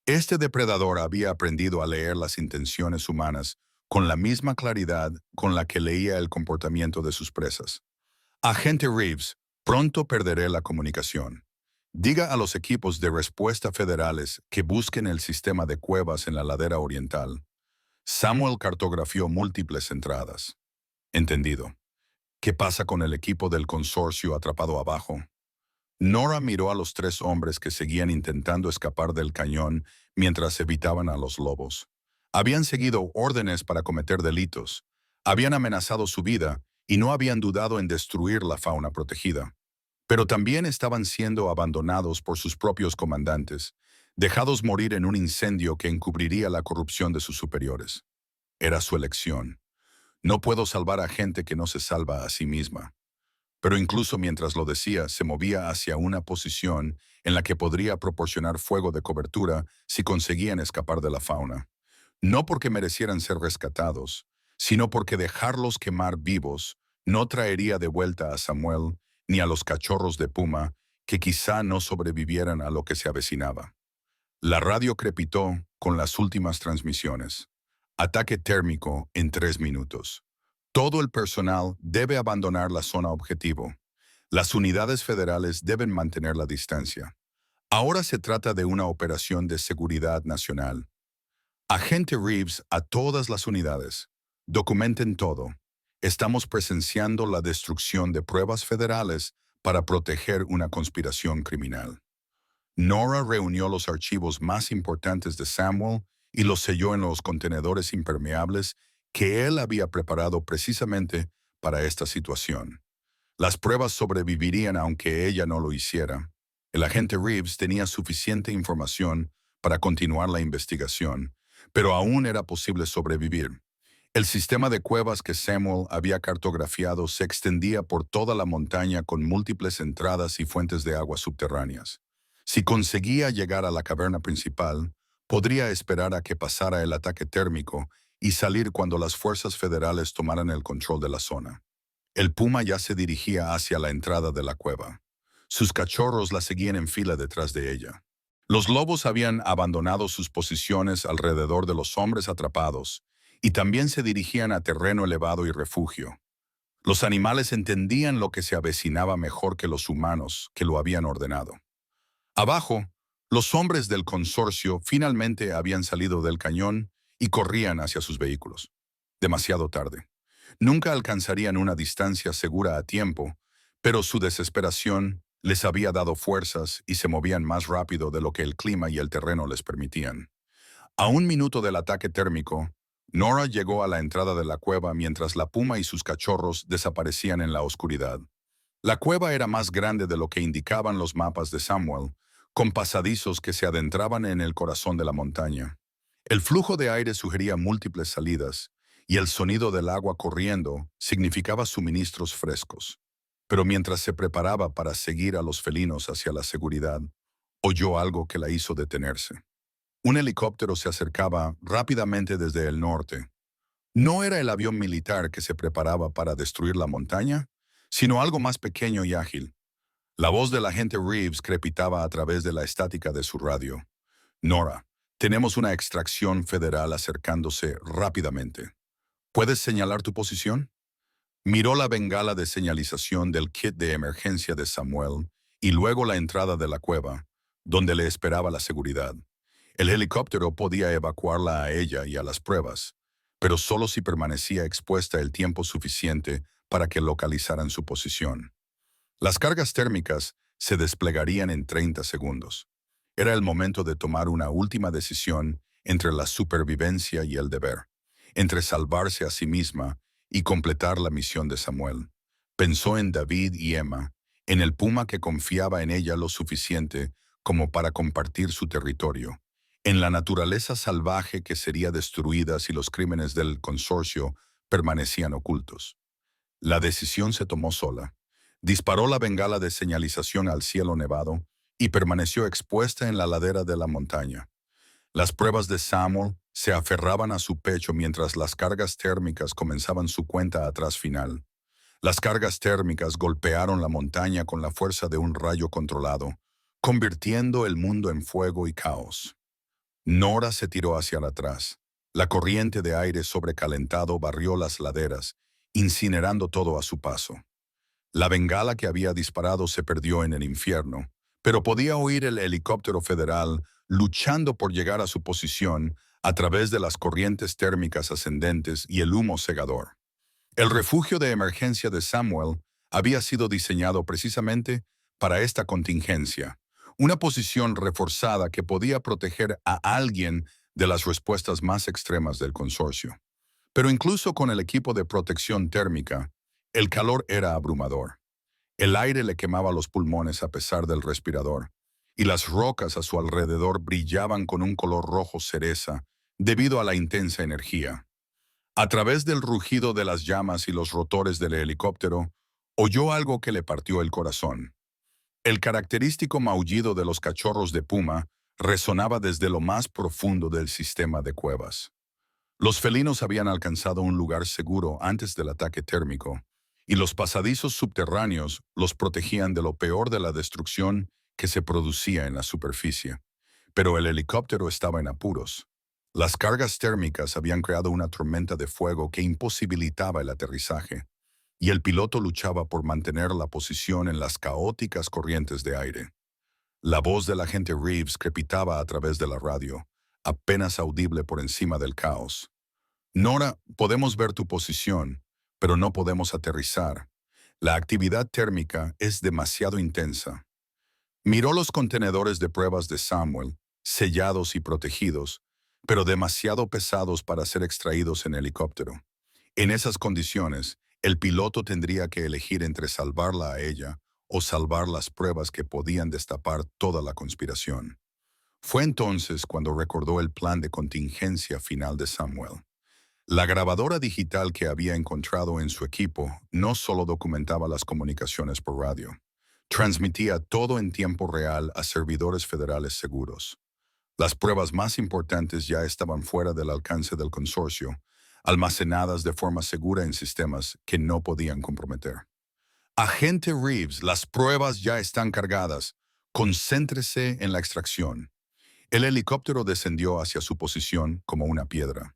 Este depredador había aprendido a leer las intenciones humanas con la misma claridad con la que leía el comportamiento de sus presas. Agente Reeves, pronto perderé la comunicación. Diga a los equipos de respuesta federales que busquen el sistema de cuevas en la ladera oriental. Samuel cartografió múltiples entradas. Entendido. ¿Qué pasa con el equipo del consorcio atrapado abajo? Nora miró a los tres hombres que seguían intentando escapar del cañón mientras evitaban a los lobos. Habían seguido órdenes para cometer delitos, habían amenazado su vida y no habían dudado en destruir la fauna protegida. Pero también estaban siendo abandonados por sus propios comandantes, dejados morir en un incendio que encubriría la corrupción de sus superiores. Era su elección. No puedo salvar a gente que no se salva a sí misma. Pero incluso mientras lo decía, se movía hacia una posición en la que podría proporcionar fuego de cobertura si conseguían escapar de la fauna. No porque merecieran ser rescatados, sino porque dejarlos quemar vivos no traería de vuelta a Samuel ni a los cachorros de puma que quizá no sobrevivieran a lo que se avecinaba. La radio crepitó con las últimas transmisiones. Ataque térmico en 3 minutos. Todo el personal debe abandonar la zona objetivo. Las unidades federales deben mantener la distancia. Ahora se trata de una operación de seguridad nacional. Agente Reeves a todas las unidades. Documenten todo. Estamos presenciando la destrucción de pruebas federales para proteger una conspiración criminal. Nora reunió los archivos más importantes de Samuel y los selló en los contenedores impermeables que él había preparado precisamente para esta situación. Las pruebas sobrevivirían aunque ella no lo hiciera. El agente Reeves tenía suficiente información para continuar la investigación, pero aún era posible sobrevivir. El sistema de cuevas que Samuel había cartografiado se extendía por toda la montaña con múltiples entradas y fuentes de agua subterráneas. Si conseguía llegar a la caverna principal, podría esperar a que pasara el ataque térmico y salir cuando las fuerzas federales tomaran el control de la zona. El puma ya se dirigía hacia la entrada de la cueva. Sus cachorros la seguían en fila detrás de ella. Los lobos habían abandonado sus posiciones alrededor de los hombres atrapados y también se dirigían a terreno elevado y refugio. Los animales entendían lo que se avecinaba mejor que los humanos que lo habían ordenado. Abajo, los hombres del consorcio finalmente habían salido del cañón y corrían hacia sus vehículos. Demasiado tarde. Nunca alcanzarían una distancia segura a tiempo, pero su desesperación les había dado fuerzas y se movían más rápido de lo que el clima y el terreno les permitían. A 1 minuto del ataque térmico, Nora llegó a la entrada de la cueva mientras la puma y sus cachorros desaparecían en la oscuridad. La cueva era más grande de lo que indicaban los mapas de Samuel, con pasadizos que se adentraban en el corazón de la montaña. El flujo de aire sugería múltiples salidas, y el sonido del agua corriendo significaba suministros frescos. Pero mientras se preparaba para seguir a los felinos hacia la seguridad, oyó algo que la hizo detenerse. Un helicóptero se acercaba rápidamente desde el norte. No era el avión militar que se preparaba para destruir la montaña, sino algo más pequeño y ágil. La voz del agente Reeves crepitaba a través de la estática de su radio. Nora, tenemos una extracción federal acercándose rápidamente. ¿Puedes señalar tu posición? Miró la bengala de señalización del kit de emergencia de Samuel y luego la entrada de la cueva, donde le esperaba la seguridad. El helicóptero podía evacuarla a ella y a las pruebas, pero solo si permanecía expuesta el tiempo suficiente para que localizaran su posición. Las cargas térmicas se desplegarían en 30 segundos. Era el momento de tomar una última decisión entre la supervivencia y el deber, entre salvarse a sí misma y completar la misión de Samuel. Pensó en David y Emma, en el puma que confiaba en ella lo suficiente como para compartir su territorio, en la naturaleza salvaje que sería destruida si los crímenes del consorcio permanecían ocultos. La decisión se tomó sola. Disparó la bengala de señalización al cielo nevado y permaneció expuesta en la ladera de la montaña. Las pruebas de Samuel se aferraban a su pecho mientras las cargas térmicas comenzaban su cuenta atrás final. Las cargas térmicas golpearon la montaña con la fuerza de un rayo controlado, convirtiendo el mundo en fuego y caos. Nora se tiró hacia atrás, La corriente de aire sobrecalentado barrió las laderas, incinerando todo a su paso. La bengala que había disparado se perdió en el infierno, pero podía oír el helicóptero federal luchando por llegar a su posición a través de las corrientes térmicas ascendentes y el humo cegador. El refugio de emergencia de Samuel había sido diseñado precisamente para esta contingencia, una posición reforzada que podía proteger a alguien de las respuestas más extremas del consorcio. Pero incluso con el equipo de protección térmica, el calor era abrumador. El aire le quemaba los pulmones a pesar del respirador, y las rocas a su alrededor brillaban con un color rojo cereza debido a la intensa energía. A través del rugido de las llamas y los rotores del helicóptero, oyó algo que le partió el corazón. El característico maullido de los cachorros de puma resonaba desde lo más profundo del sistema de cuevas. Los felinos habían alcanzado un lugar seguro antes del ataque térmico, y los pasadizos subterráneos los protegían de lo peor de la destrucción que se producía en la superficie. Pero el helicóptero estaba en apuros. Las cargas térmicas habían creado una tormenta de fuego que imposibilitaba el aterrizaje, y el piloto luchaba por mantener la posición en las caóticas corrientes de aire. La voz del agente Reeves crepitaba a través de la radio, apenas audible por encima del caos. Nora, podemos ver tu posición, pero no podemos aterrizar. La actividad térmica es demasiado intensa. Miró los contenedores de pruebas de Samuel, sellados y protegidos, pero demasiado pesados para ser extraídos en helicóptero. En esas condiciones, el piloto tendría que elegir entre salvarla a ella o salvar las pruebas que podían destapar toda la conspiración. Fue entonces cuando recordó el plan de contingencia final de Samuel. La grabadora digital que había encontrado en su equipo no solo documentaba las comunicaciones por radio, transmitía todo en tiempo real a servidores federales seguros. Las pruebas más importantes ya estaban fuera del alcance del consorcio, almacenadas de forma segura en sistemas que no podían comprometer. Agente Reeves, las pruebas ya están cargadas. Concéntrese en la extracción. El helicóptero descendió hacia su posición como una piedra.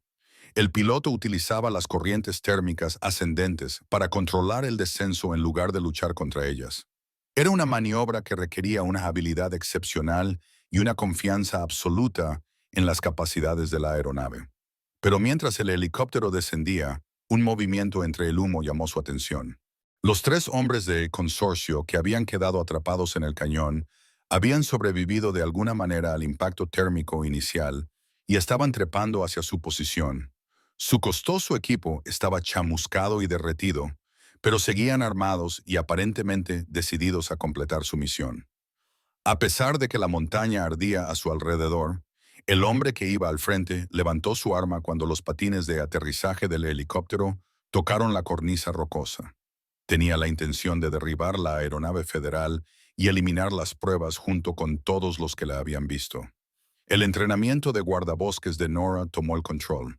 El piloto utilizaba las corrientes térmicas ascendentes para controlar el descenso en lugar de luchar contra ellas. Era una maniobra que requería una habilidad excepcional y una confianza absoluta en las capacidades de la aeronave. Pero mientras el helicóptero descendía, un movimiento entre el humo llamó su atención. Los tres hombres del consorcio que habían quedado atrapados en el cañón habían sobrevivido de alguna manera al impacto térmico inicial y estaban trepando hacia su posición. Su costoso equipo estaba chamuscado y derretido, pero seguían armados y aparentemente decididos a completar su misión. A pesar de que la montaña ardía a su alrededor, el hombre que iba al frente levantó su arma cuando los patines de aterrizaje del helicóptero tocaron la cornisa rocosa. Tenía la intención de derribar la aeronave federal y eliminar las pruebas junto con todos los que la habían visto. El entrenamiento de guardabosques de Nora tomó el control.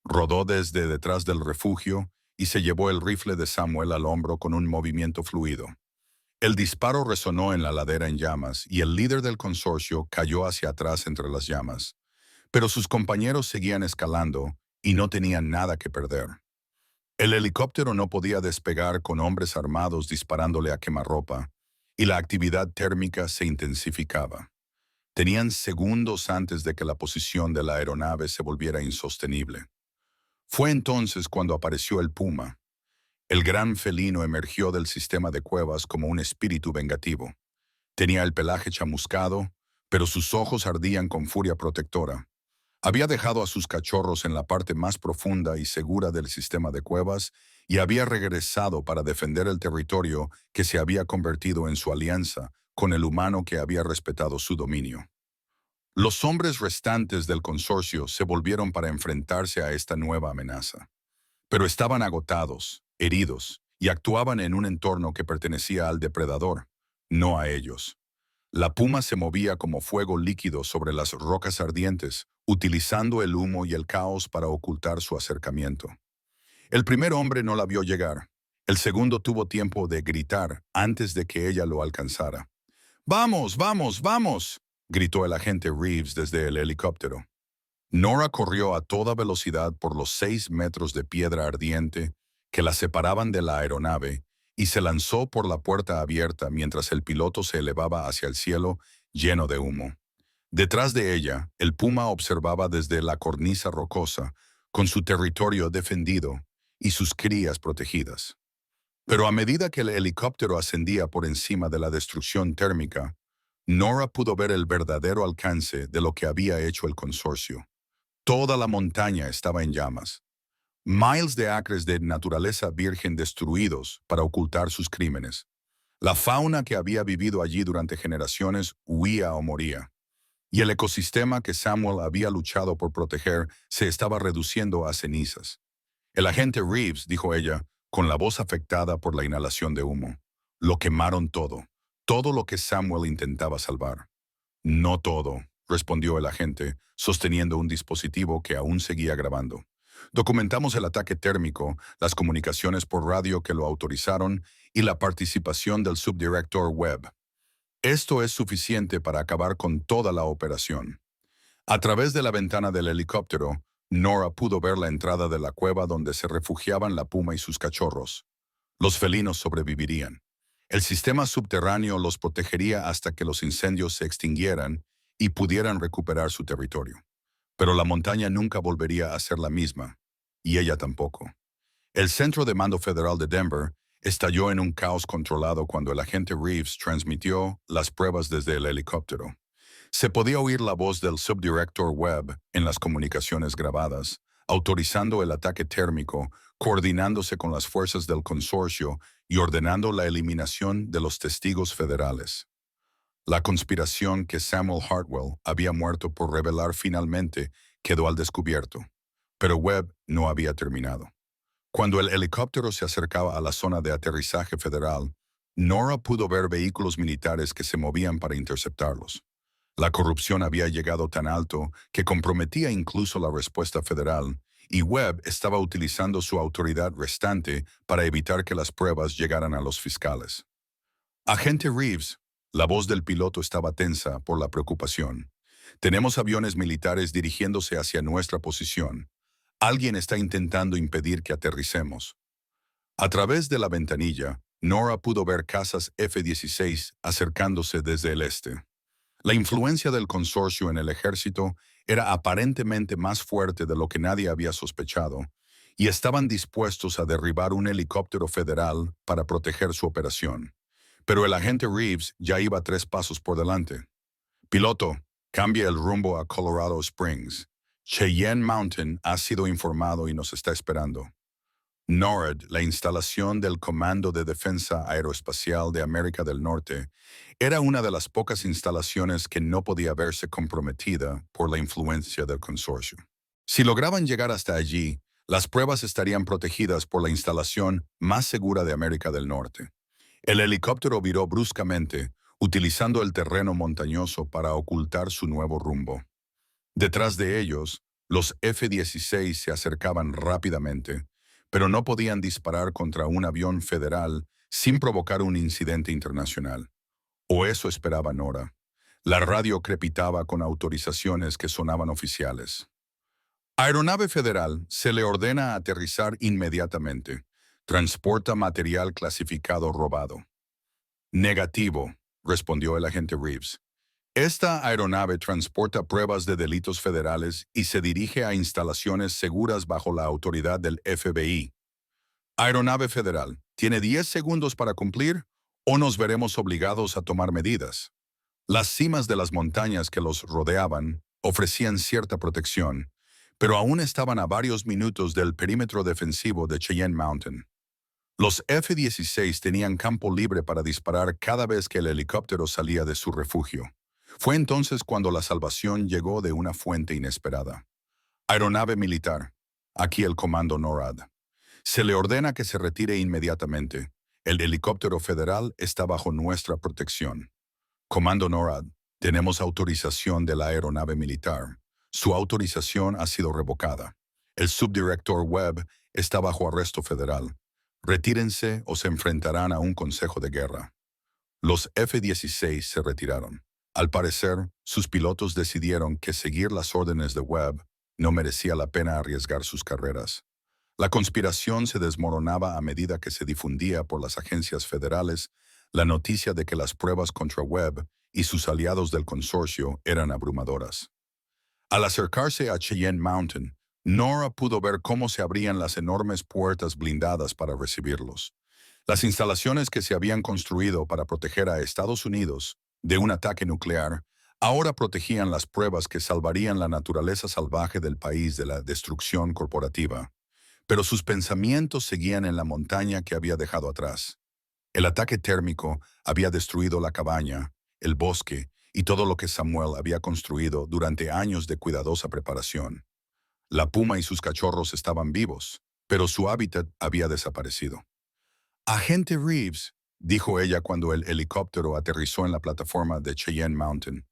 Rodó desde detrás del refugio y se llevó el rifle de Samuel al hombro con un movimiento fluido. El disparo resonó en la ladera en llamas y el líder del consorcio cayó hacia atrás entre las llamas. Pero sus compañeros seguían escalando y no tenían nada que perder. El helicóptero no podía despegar con hombres armados disparándole a quemarropa, y la actividad térmica se intensificaba. Tenían segundos antes de que la posición de la aeronave se volviera insostenible. Fue entonces cuando apareció el puma. El gran felino emergió del sistema de cuevas como un espíritu vengativo. Tenía el pelaje chamuscado, pero sus ojos ardían con furia protectora. Había dejado a sus cachorros en la parte más profunda y segura del sistema de cuevas y había regresado para defender el territorio que se había convertido en su alianza con el humano que había respetado su dominio. Los hombres restantes del consorcio se volvieron para enfrentarse a esta nueva amenaza. Pero estaban agotados, heridos, y actuaban en un entorno que pertenecía al depredador, no a ellos. La puma se movía como fuego líquido sobre las rocas ardientes, utilizando el humo y el caos para ocultar su acercamiento. El primer hombre no la vio llegar. El segundo tuvo tiempo de gritar antes de que ella lo alcanzara. «¡Vamos, vamos, vamos!», gritó el agente Reeves desde el helicóptero. Nora corrió a toda velocidad por los 6 metros de piedra ardiente que la separaban de la aeronave y se lanzó por la puerta abierta mientras el piloto se elevaba hacia el cielo lleno de humo. Detrás de ella, el puma observaba desde la cornisa rocosa, con su territorio defendido y sus crías protegidas. Pero a medida que el helicóptero ascendía por encima de la destrucción térmica, Nora pudo ver el verdadero alcance de lo que había hecho el consorcio. Toda la montaña estaba en llamas. Miles de acres de naturaleza virgen destruidos para ocultar sus crímenes. La fauna que había vivido allí durante generaciones huía o moría. Y el ecosistema que Samuel había luchado por proteger se estaba reduciendo a cenizas. El agente Reeves, dijo ella, con la voz afectada por la inhalación de humo. Lo quemaron todo lo que Samuel intentaba salvar. No todo, respondió el agente, sosteniendo un dispositivo que aún seguía grabando. Documentamos el ataque térmico, las comunicaciones por radio que lo autorizaron y la participación del subdirector Webb. Esto es suficiente para acabar con toda la operación. A través de la ventana del helicóptero, Nora pudo ver la entrada de la cueva donde se refugiaban la puma y sus cachorros. Los felinos sobrevivirían. El sistema subterráneo los protegería hasta que los incendios se extinguieran y pudieran recuperar su territorio. Pero la montaña nunca volvería a ser la misma, y ella tampoco. El Centro de Mando Federal de Denver estalló en un caos controlado cuando el agente Reeves transmitió las pruebas desde el helicóptero. Se podía oír la voz del subdirector Webb en las comunicaciones grabadas, autorizando el ataque térmico, coordinándose con las fuerzas del consorcio y ordenando la eliminación de los testigos federales. La conspiración que Samuel Hartwell había muerto por revelar finalmente quedó al descubierto, pero Webb no había terminado. Cuando el helicóptero se acercaba a la zona de aterrizaje federal, Nora pudo ver vehículos militares que se movían para interceptarlos. La corrupción había llegado tan alto que comprometía incluso la respuesta federal, y Webb estaba utilizando su autoridad restante para evitar que las pruebas llegaran a los fiscales. Agente Reeves, la voz del piloto estaba tensa por la preocupación. Tenemos aviones militares dirigiéndose hacia nuestra posición. Alguien está intentando impedir que aterricemos. A través de la ventanilla, Nora pudo ver cazas F-16 acercándose desde el este. La influencia del consorcio en el ejército era aparentemente más fuerte de lo que nadie había sospechado, y estaban dispuestos a derribar un helicóptero federal para proteger su operación. Pero el agente Reeves ya iba 3 pasos por delante. Piloto, cambia el rumbo a Colorado Springs. Cheyenne Mountain ha sido informado y nos está esperando. NORAD, la instalación del Comando de Defensa Aeroespacial de América del Norte, era una de las pocas instalaciones que no podía verse comprometida por la influencia del consorcio. Si lograban llegar hasta allí, las pruebas estarían protegidas por la instalación más segura de América del Norte. El helicóptero viró bruscamente, utilizando el terreno montañoso para ocultar su nuevo rumbo. Detrás de ellos, los F-16 se acercaban rápidamente, pero no podían disparar contra un avión federal sin provocar un incidente internacional. O eso esperaba Nora. La radio crepitaba con autorizaciones que sonaban oficiales. Aeronave Federal, se le ordena aterrizar inmediatamente. Transporta material clasificado robado. Negativo, respondió el agente Reeves. Esta aeronave transporta pruebas de delitos federales y se dirige a instalaciones seguras bajo la autoridad del FBI. Aeronave Federal, ¿tiene 10 segundos para cumplir o nos veremos obligados a tomar medidas? Las cimas de las montañas que los rodeaban ofrecían cierta protección, pero aún estaban a varios minutos del perímetro defensivo de Cheyenne Mountain. Los F-16 tenían campo libre para disparar cada vez que el helicóptero salía de su refugio. Fue entonces cuando la salvación llegó de una fuente inesperada. Aeronave militar. Aquí el comando NORAD. Se le ordena que se retire inmediatamente. El helicóptero federal está bajo nuestra protección. Comando NORAD. Tenemos autorización de la aeronave militar. Su autorización ha sido revocada. El subdirector Webb está bajo arresto federal. Retírense o se enfrentarán a un consejo de guerra. Los F-16 se retiraron. Al parecer, sus pilotos decidieron que seguir las órdenes de Webb No merecía la pena arriesgar sus carreras. La conspiración se desmoronaba a medida que se difundía por las agencias federales la noticia de que las pruebas contra Webb y sus aliados del consorcio eran abrumadoras. Al acercarse a Cheyenne Mountain, Nora pudo ver cómo se abrían las enormes puertas blindadas para recibirlos. Las instalaciones que se habían construido para proteger a Estados Unidos de un ataque nuclear ahora protegían las pruebas que salvarían la naturaleza salvaje del país de la destrucción corporativa. Pero sus pensamientos seguían en la montaña que había dejado atrás. El ataque térmico había destruido la cabaña, el bosque y todo lo que Samuel había construido durante años de cuidadosa preparación. La puma y sus cachorros estaban vivos, pero su hábitat había desaparecido. «Agente Reeves», dijo ella cuando el helicóptero aterrizó en la plataforma de Cheyenne Mountain,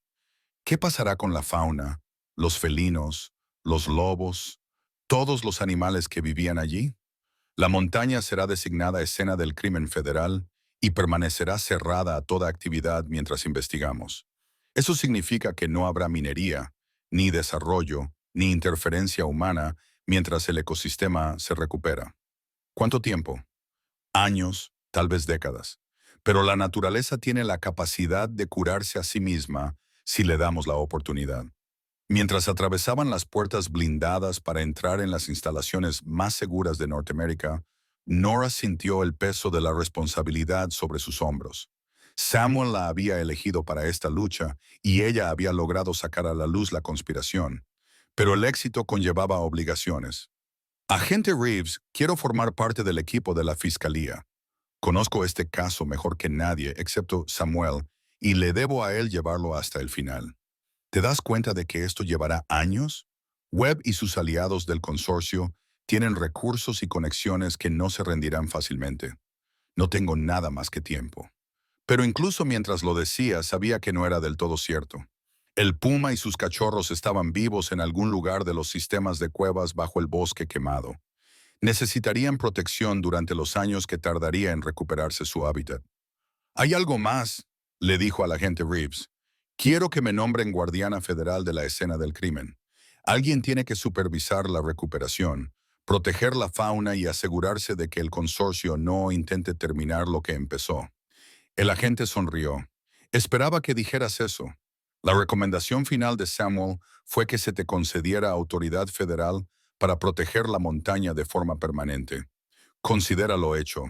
«¿qué pasará con la fauna, los felinos, los lobos, todos los animales que vivían allí? La montaña será designada escena del crimen federal y permanecerá cerrada a toda actividad mientras investigamos. Eso significa que no habrá minería, ni desarrollo, ni interferencia humana mientras el ecosistema se recupera. ¿Cuánto tiempo? Años, tal vez décadas. Pero la naturaleza tiene la capacidad de curarse a sí misma si le damos la oportunidad. Mientras atravesaban las puertas blindadas para entrar en las instalaciones más seguras de Norteamérica, Nora sintió el peso de la responsabilidad sobre sus hombros. Samuel la había elegido para esta lucha y ella había logrado sacar a la luz la conspiración. Pero el éxito conllevaba obligaciones. «Agente Reeves, quiero formar parte del equipo de la Fiscalía. Conozco este caso mejor que nadie, excepto Samuel, y le debo a él llevarlo hasta el final. ¿Te das cuenta de que esto llevará años? Webb y sus aliados del consorcio tienen recursos y conexiones que no se rendirán fácilmente. No tengo nada más que tiempo». Pero incluso mientras lo decía, sabía que no era del todo cierto. El puma y sus cachorros estaban vivos en algún lugar de los sistemas de cuevas bajo el bosque quemado. Necesitarían protección durante los años que tardaría en recuperarse su hábitat. «Hay algo más», le dijo al agente Reeves. «Quiero que me nombren guardiana federal de la escena del crimen. Alguien tiene que supervisar la recuperación, proteger la fauna y asegurarse de que el consorcio no intente terminar lo que empezó». El agente sonrió. «Esperaba que dijeras eso. La recomendación final de Samuel fue que se te concediera autoridad federal para proteger la montaña de forma permanente. Considéralo hecho».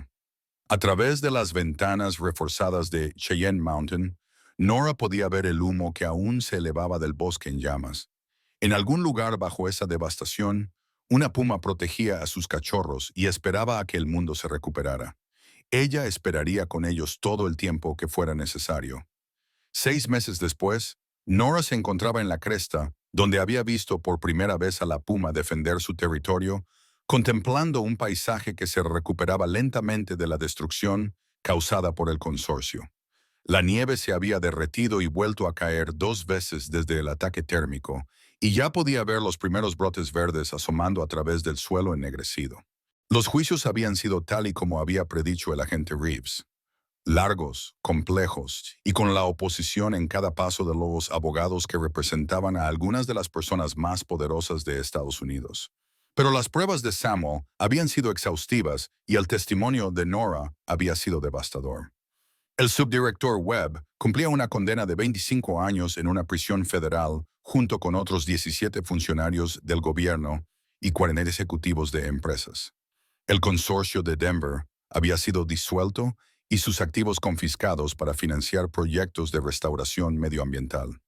A través de las ventanas reforzadas de Cheyenne Mountain, Nora podía ver el humo que aún se elevaba del bosque en llamas. En algún lugar bajo esa devastación, una puma protegía a sus cachorros y esperaba a que el mundo se recuperara. Ella esperaría con ellos todo el tiempo que fuera necesario. 6 meses después, Nora se encontraba en la cresta, donde había visto por primera vez a la puma defender su territorio, contemplando un paisaje que se recuperaba lentamente de la destrucción causada por el consorcio. La nieve se había derretido y vuelto a caer 2 veces desde el ataque térmico, y ya podía ver los primeros brotes verdes asomando a través del suelo ennegrecido. Los juicios habían sido tal y como había predicho el agente Reeves. Largos, complejos, y con la oposición en cada paso de los abogados que representaban a algunas de las personas más poderosas de Estados Unidos. Pero las pruebas de Samuel habían sido exhaustivas y el testimonio de Nora había sido devastador. El subdirector Webb cumplía una condena de 25 años en una prisión federal junto con otros 17 funcionarios del gobierno y 40 ejecutivos de empresas. El consorcio de Denver había sido disuelto y sus activos confiscados para financiar proyectos de restauración medioambiental.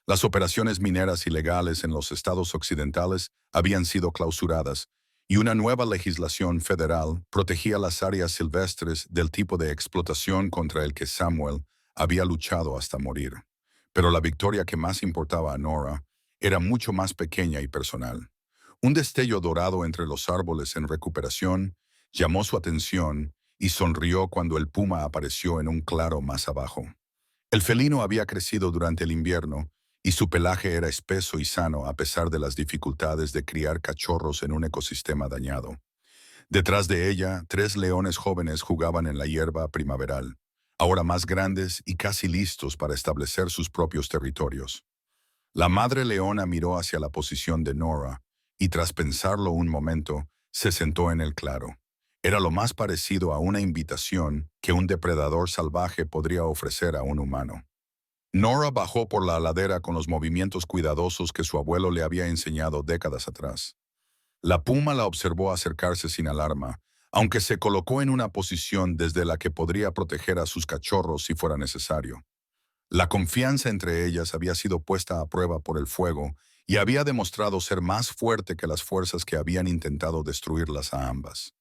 Las operaciones mineras ilegales en los estados occidentales habían sido clausuradas y una nueva legislación federal protegía las áreas silvestres del tipo de explotación contra el que Samuel había luchado hasta morir. Pero la victoria que más importaba a Nora era mucho más pequeña y personal. Un destello dorado entre los árboles en recuperación llamó su atención y sonrió cuando el puma apareció en un claro más abajo. El felino había crecido durante el invierno y su pelaje era espeso y sano a pesar de las dificultades de criar cachorros en un ecosistema dañado. Detrás de ella, 3 leones jóvenes jugaban en la hierba primaveral, ahora más grandes y casi listos para establecer sus propios territorios. La madre leona miró hacia la posición de Nora y tras pensarlo un momento, se sentó en el claro. Era lo más parecido a una invitación que un depredador salvaje podría ofrecer a un humano. Nora bajó por la ladera con los movimientos cuidadosos que su abuelo le había enseñado décadas atrás. La puma la observó acercarse sin alarma, aunque se colocó en una posición desde la que podría proteger a sus cachorros si fuera necesario. La confianza entre ellas había sido puesta a prueba por el fuego y había demostrado ser más fuerte que las fuerzas que habían intentado destruirlas a ambas.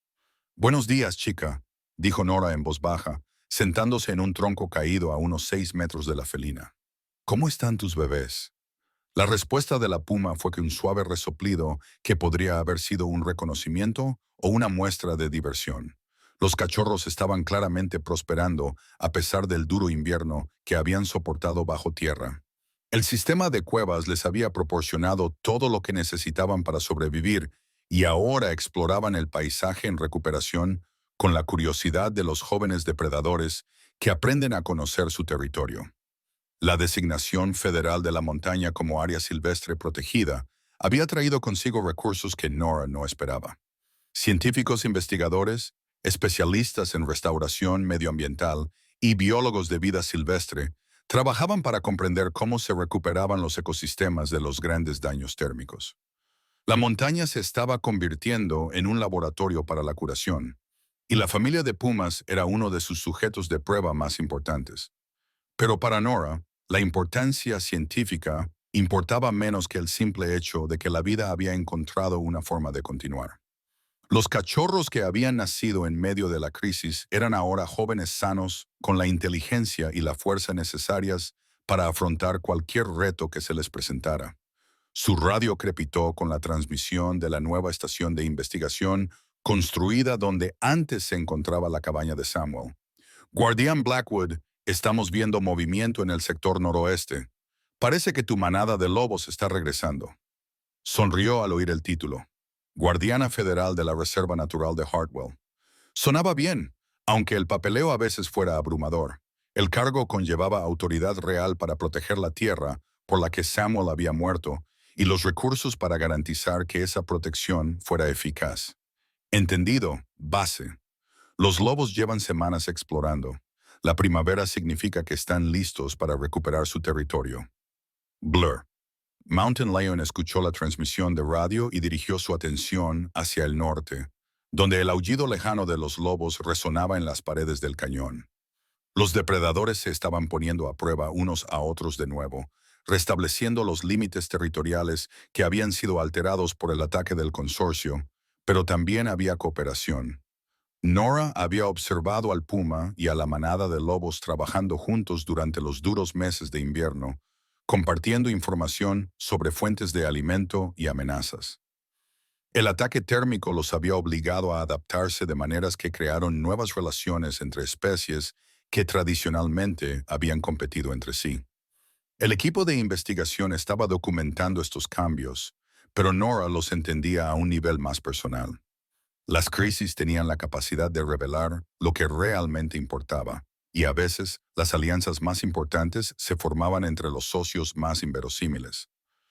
«Buenos días, chica», dijo Nora en voz baja, sentándose en un tronco caído a unos 6 metros de la felina. «¿Cómo están tus bebés?» La respuesta de la puma fue que un suave resoplido que podría haber sido un reconocimiento o una muestra de diversión. Los cachorros estaban claramente prosperando a pesar del duro invierno que habían soportado bajo tierra. El sistema de cuevas les había proporcionado todo lo que necesitaban para sobrevivir y ahora exploraban el paisaje en recuperación con la curiosidad de los jóvenes depredadores que aprenden a conocer su territorio. La designación federal de la montaña como área silvestre protegida había traído consigo recursos que Nora no esperaba. Científicos investigadores, especialistas en restauración medioambiental y biólogos de vida silvestre trabajaban para comprender cómo se recuperaban los ecosistemas de los grandes daños térmicos. La montaña se estaba convirtiendo en un laboratorio para la curación, y la familia de pumas era uno de sus sujetos de prueba más importantes. Pero para Nora, la importancia científica importaba menos que el simple hecho de que la vida había encontrado una forma de continuar. Los cachorros que habían nacido en medio de la crisis eran ahora jóvenes sanos, con la inteligencia y la fuerza necesarias para afrontar cualquier reto que se les presentara. Su radio crepitó con la transmisión de la nueva estación de investigación construida donde antes se encontraba la cabaña de Samuel. Guardián Blackwood, estamos viendo movimiento en el sector noroeste. Parece que tu manada de lobos está regresando. Sonrió al oír el título. Guardiana Federal de la Reserva Natural de Hartwell. Sonaba bien, aunque el papeleo a veces fuera abrumador. El cargo conllevaba autoridad real para proteger la tierra por la que Samuel había muerto y los recursos para garantizar que esa protección fuera eficaz. Entendido, base. Los lobos llevan semanas explorando. La primavera significa que están listos para recuperar su territorio. Blur. Mountain Lion escuchó la transmisión de radio y dirigió su atención hacia el norte, donde el aullido lejano de los lobos resonaba en las paredes del cañón. Los depredadores se estaban poniendo a prueba unos a otros de nuevo, restableciendo los límites territoriales que habían sido alterados por el ataque del consorcio, pero también había cooperación. Nora había observado al puma y a la manada de lobos trabajando juntos durante los duros meses de invierno, compartiendo información sobre fuentes de alimento y amenazas. El ataque térmico los había obligado a adaptarse de maneras que crearon nuevas relaciones entre especies que tradicionalmente habían competido entre sí. El equipo de investigación estaba documentando estos cambios, pero Nora los entendía a un nivel más personal. Las crisis tenían la capacidad de revelar lo que realmente importaba, y a veces las alianzas más importantes se formaban entre los socios más inverosímiles.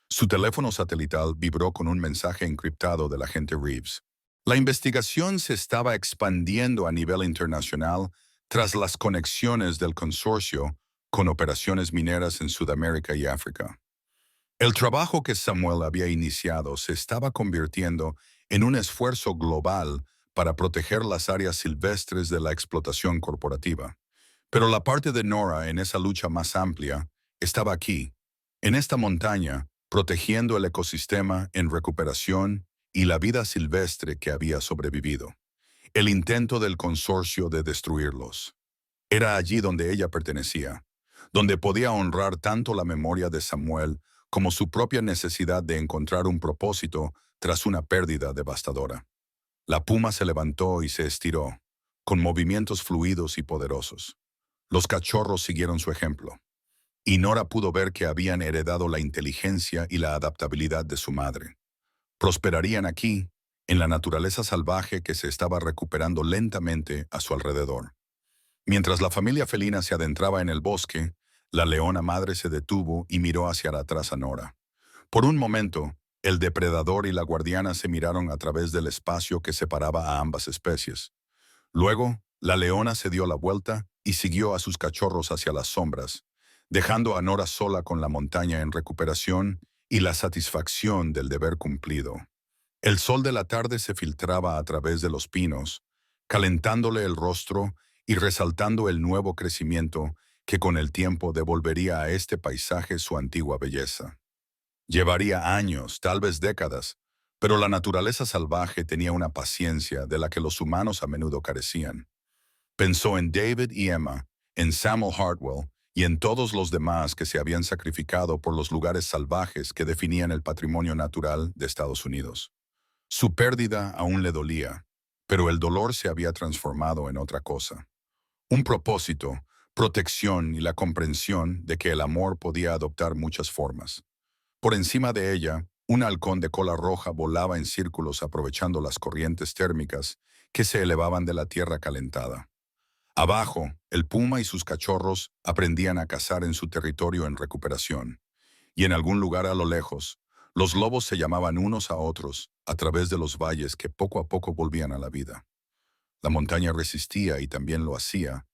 Su teléfono satelital vibró con un mensaje encriptado del agente Reeves. La investigación se estaba expandiendo a nivel internacional tras las conexiones del consorcio con operaciones mineras en Sudamérica y África. El trabajo que Samuel había iniciado se estaba convirtiendo en un esfuerzo global para proteger las áreas silvestres de la explotación corporativa. Pero la parte de Nora en esa lucha más amplia estaba aquí, en esta montaña, protegiendo el ecosistema en recuperación y la vida silvestre que había sobrevivido. El intento del consorcio de destruirlos. Era allí donde ella pertenecía, donde podía honrar tanto la memoria de Samuel como su propia necesidad de encontrar un propósito tras una pérdida devastadora. La puma se levantó y se estiró, con movimientos fluidos y poderosos. Los cachorros siguieron su ejemplo, y Nora pudo ver que habían heredado la inteligencia y la adaptabilidad de su madre. Prosperarían aquí, en la naturaleza salvaje que se estaba recuperando lentamente a su alrededor. Mientras la familia felina se adentraba en el bosque, La leona madre se detuvo y miró hacia atrás a Nora. Por un momento, el depredador y la guardiana se miraron a través del espacio que separaba a ambas especies. Luego, la leona se dio la vuelta y siguió a sus cachorros hacia las sombras, dejando a Nora sola con la montaña en recuperación y la satisfacción del deber cumplido. El sol de la tarde se filtraba a través de los pinos, calentándole el rostro y resaltando el nuevo crecimiento que con el tiempo devolvería a este paisaje su antigua belleza. Llevaría años, tal vez décadas, pero la naturaleza salvaje tenía una paciencia de la que los humanos a menudo carecían. Pensó en David y Emma, en Samuel Hartwell y en todos los demás que se habían sacrificado por los lugares salvajes que definían el patrimonio natural de Estados Unidos. Su pérdida aún le dolía, pero el dolor se había transformado en otra cosa. Un propósito, protección y la comprensión de que el amor podía adoptar muchas formas. Por encima de ella, un halcón de cola roja volaba en círculos aprovechando las corrientes térmicas que se elevaban de la tierra calentada. Abajo, el puma y sus cachorros aprendían a cazar en su territorio en recuperación, y en algún lugar a lo lejos, los lobos se llamaban unos a otros a través de los valles que poco a poco volvían a la vida. La montaña resistía y también lo hacía,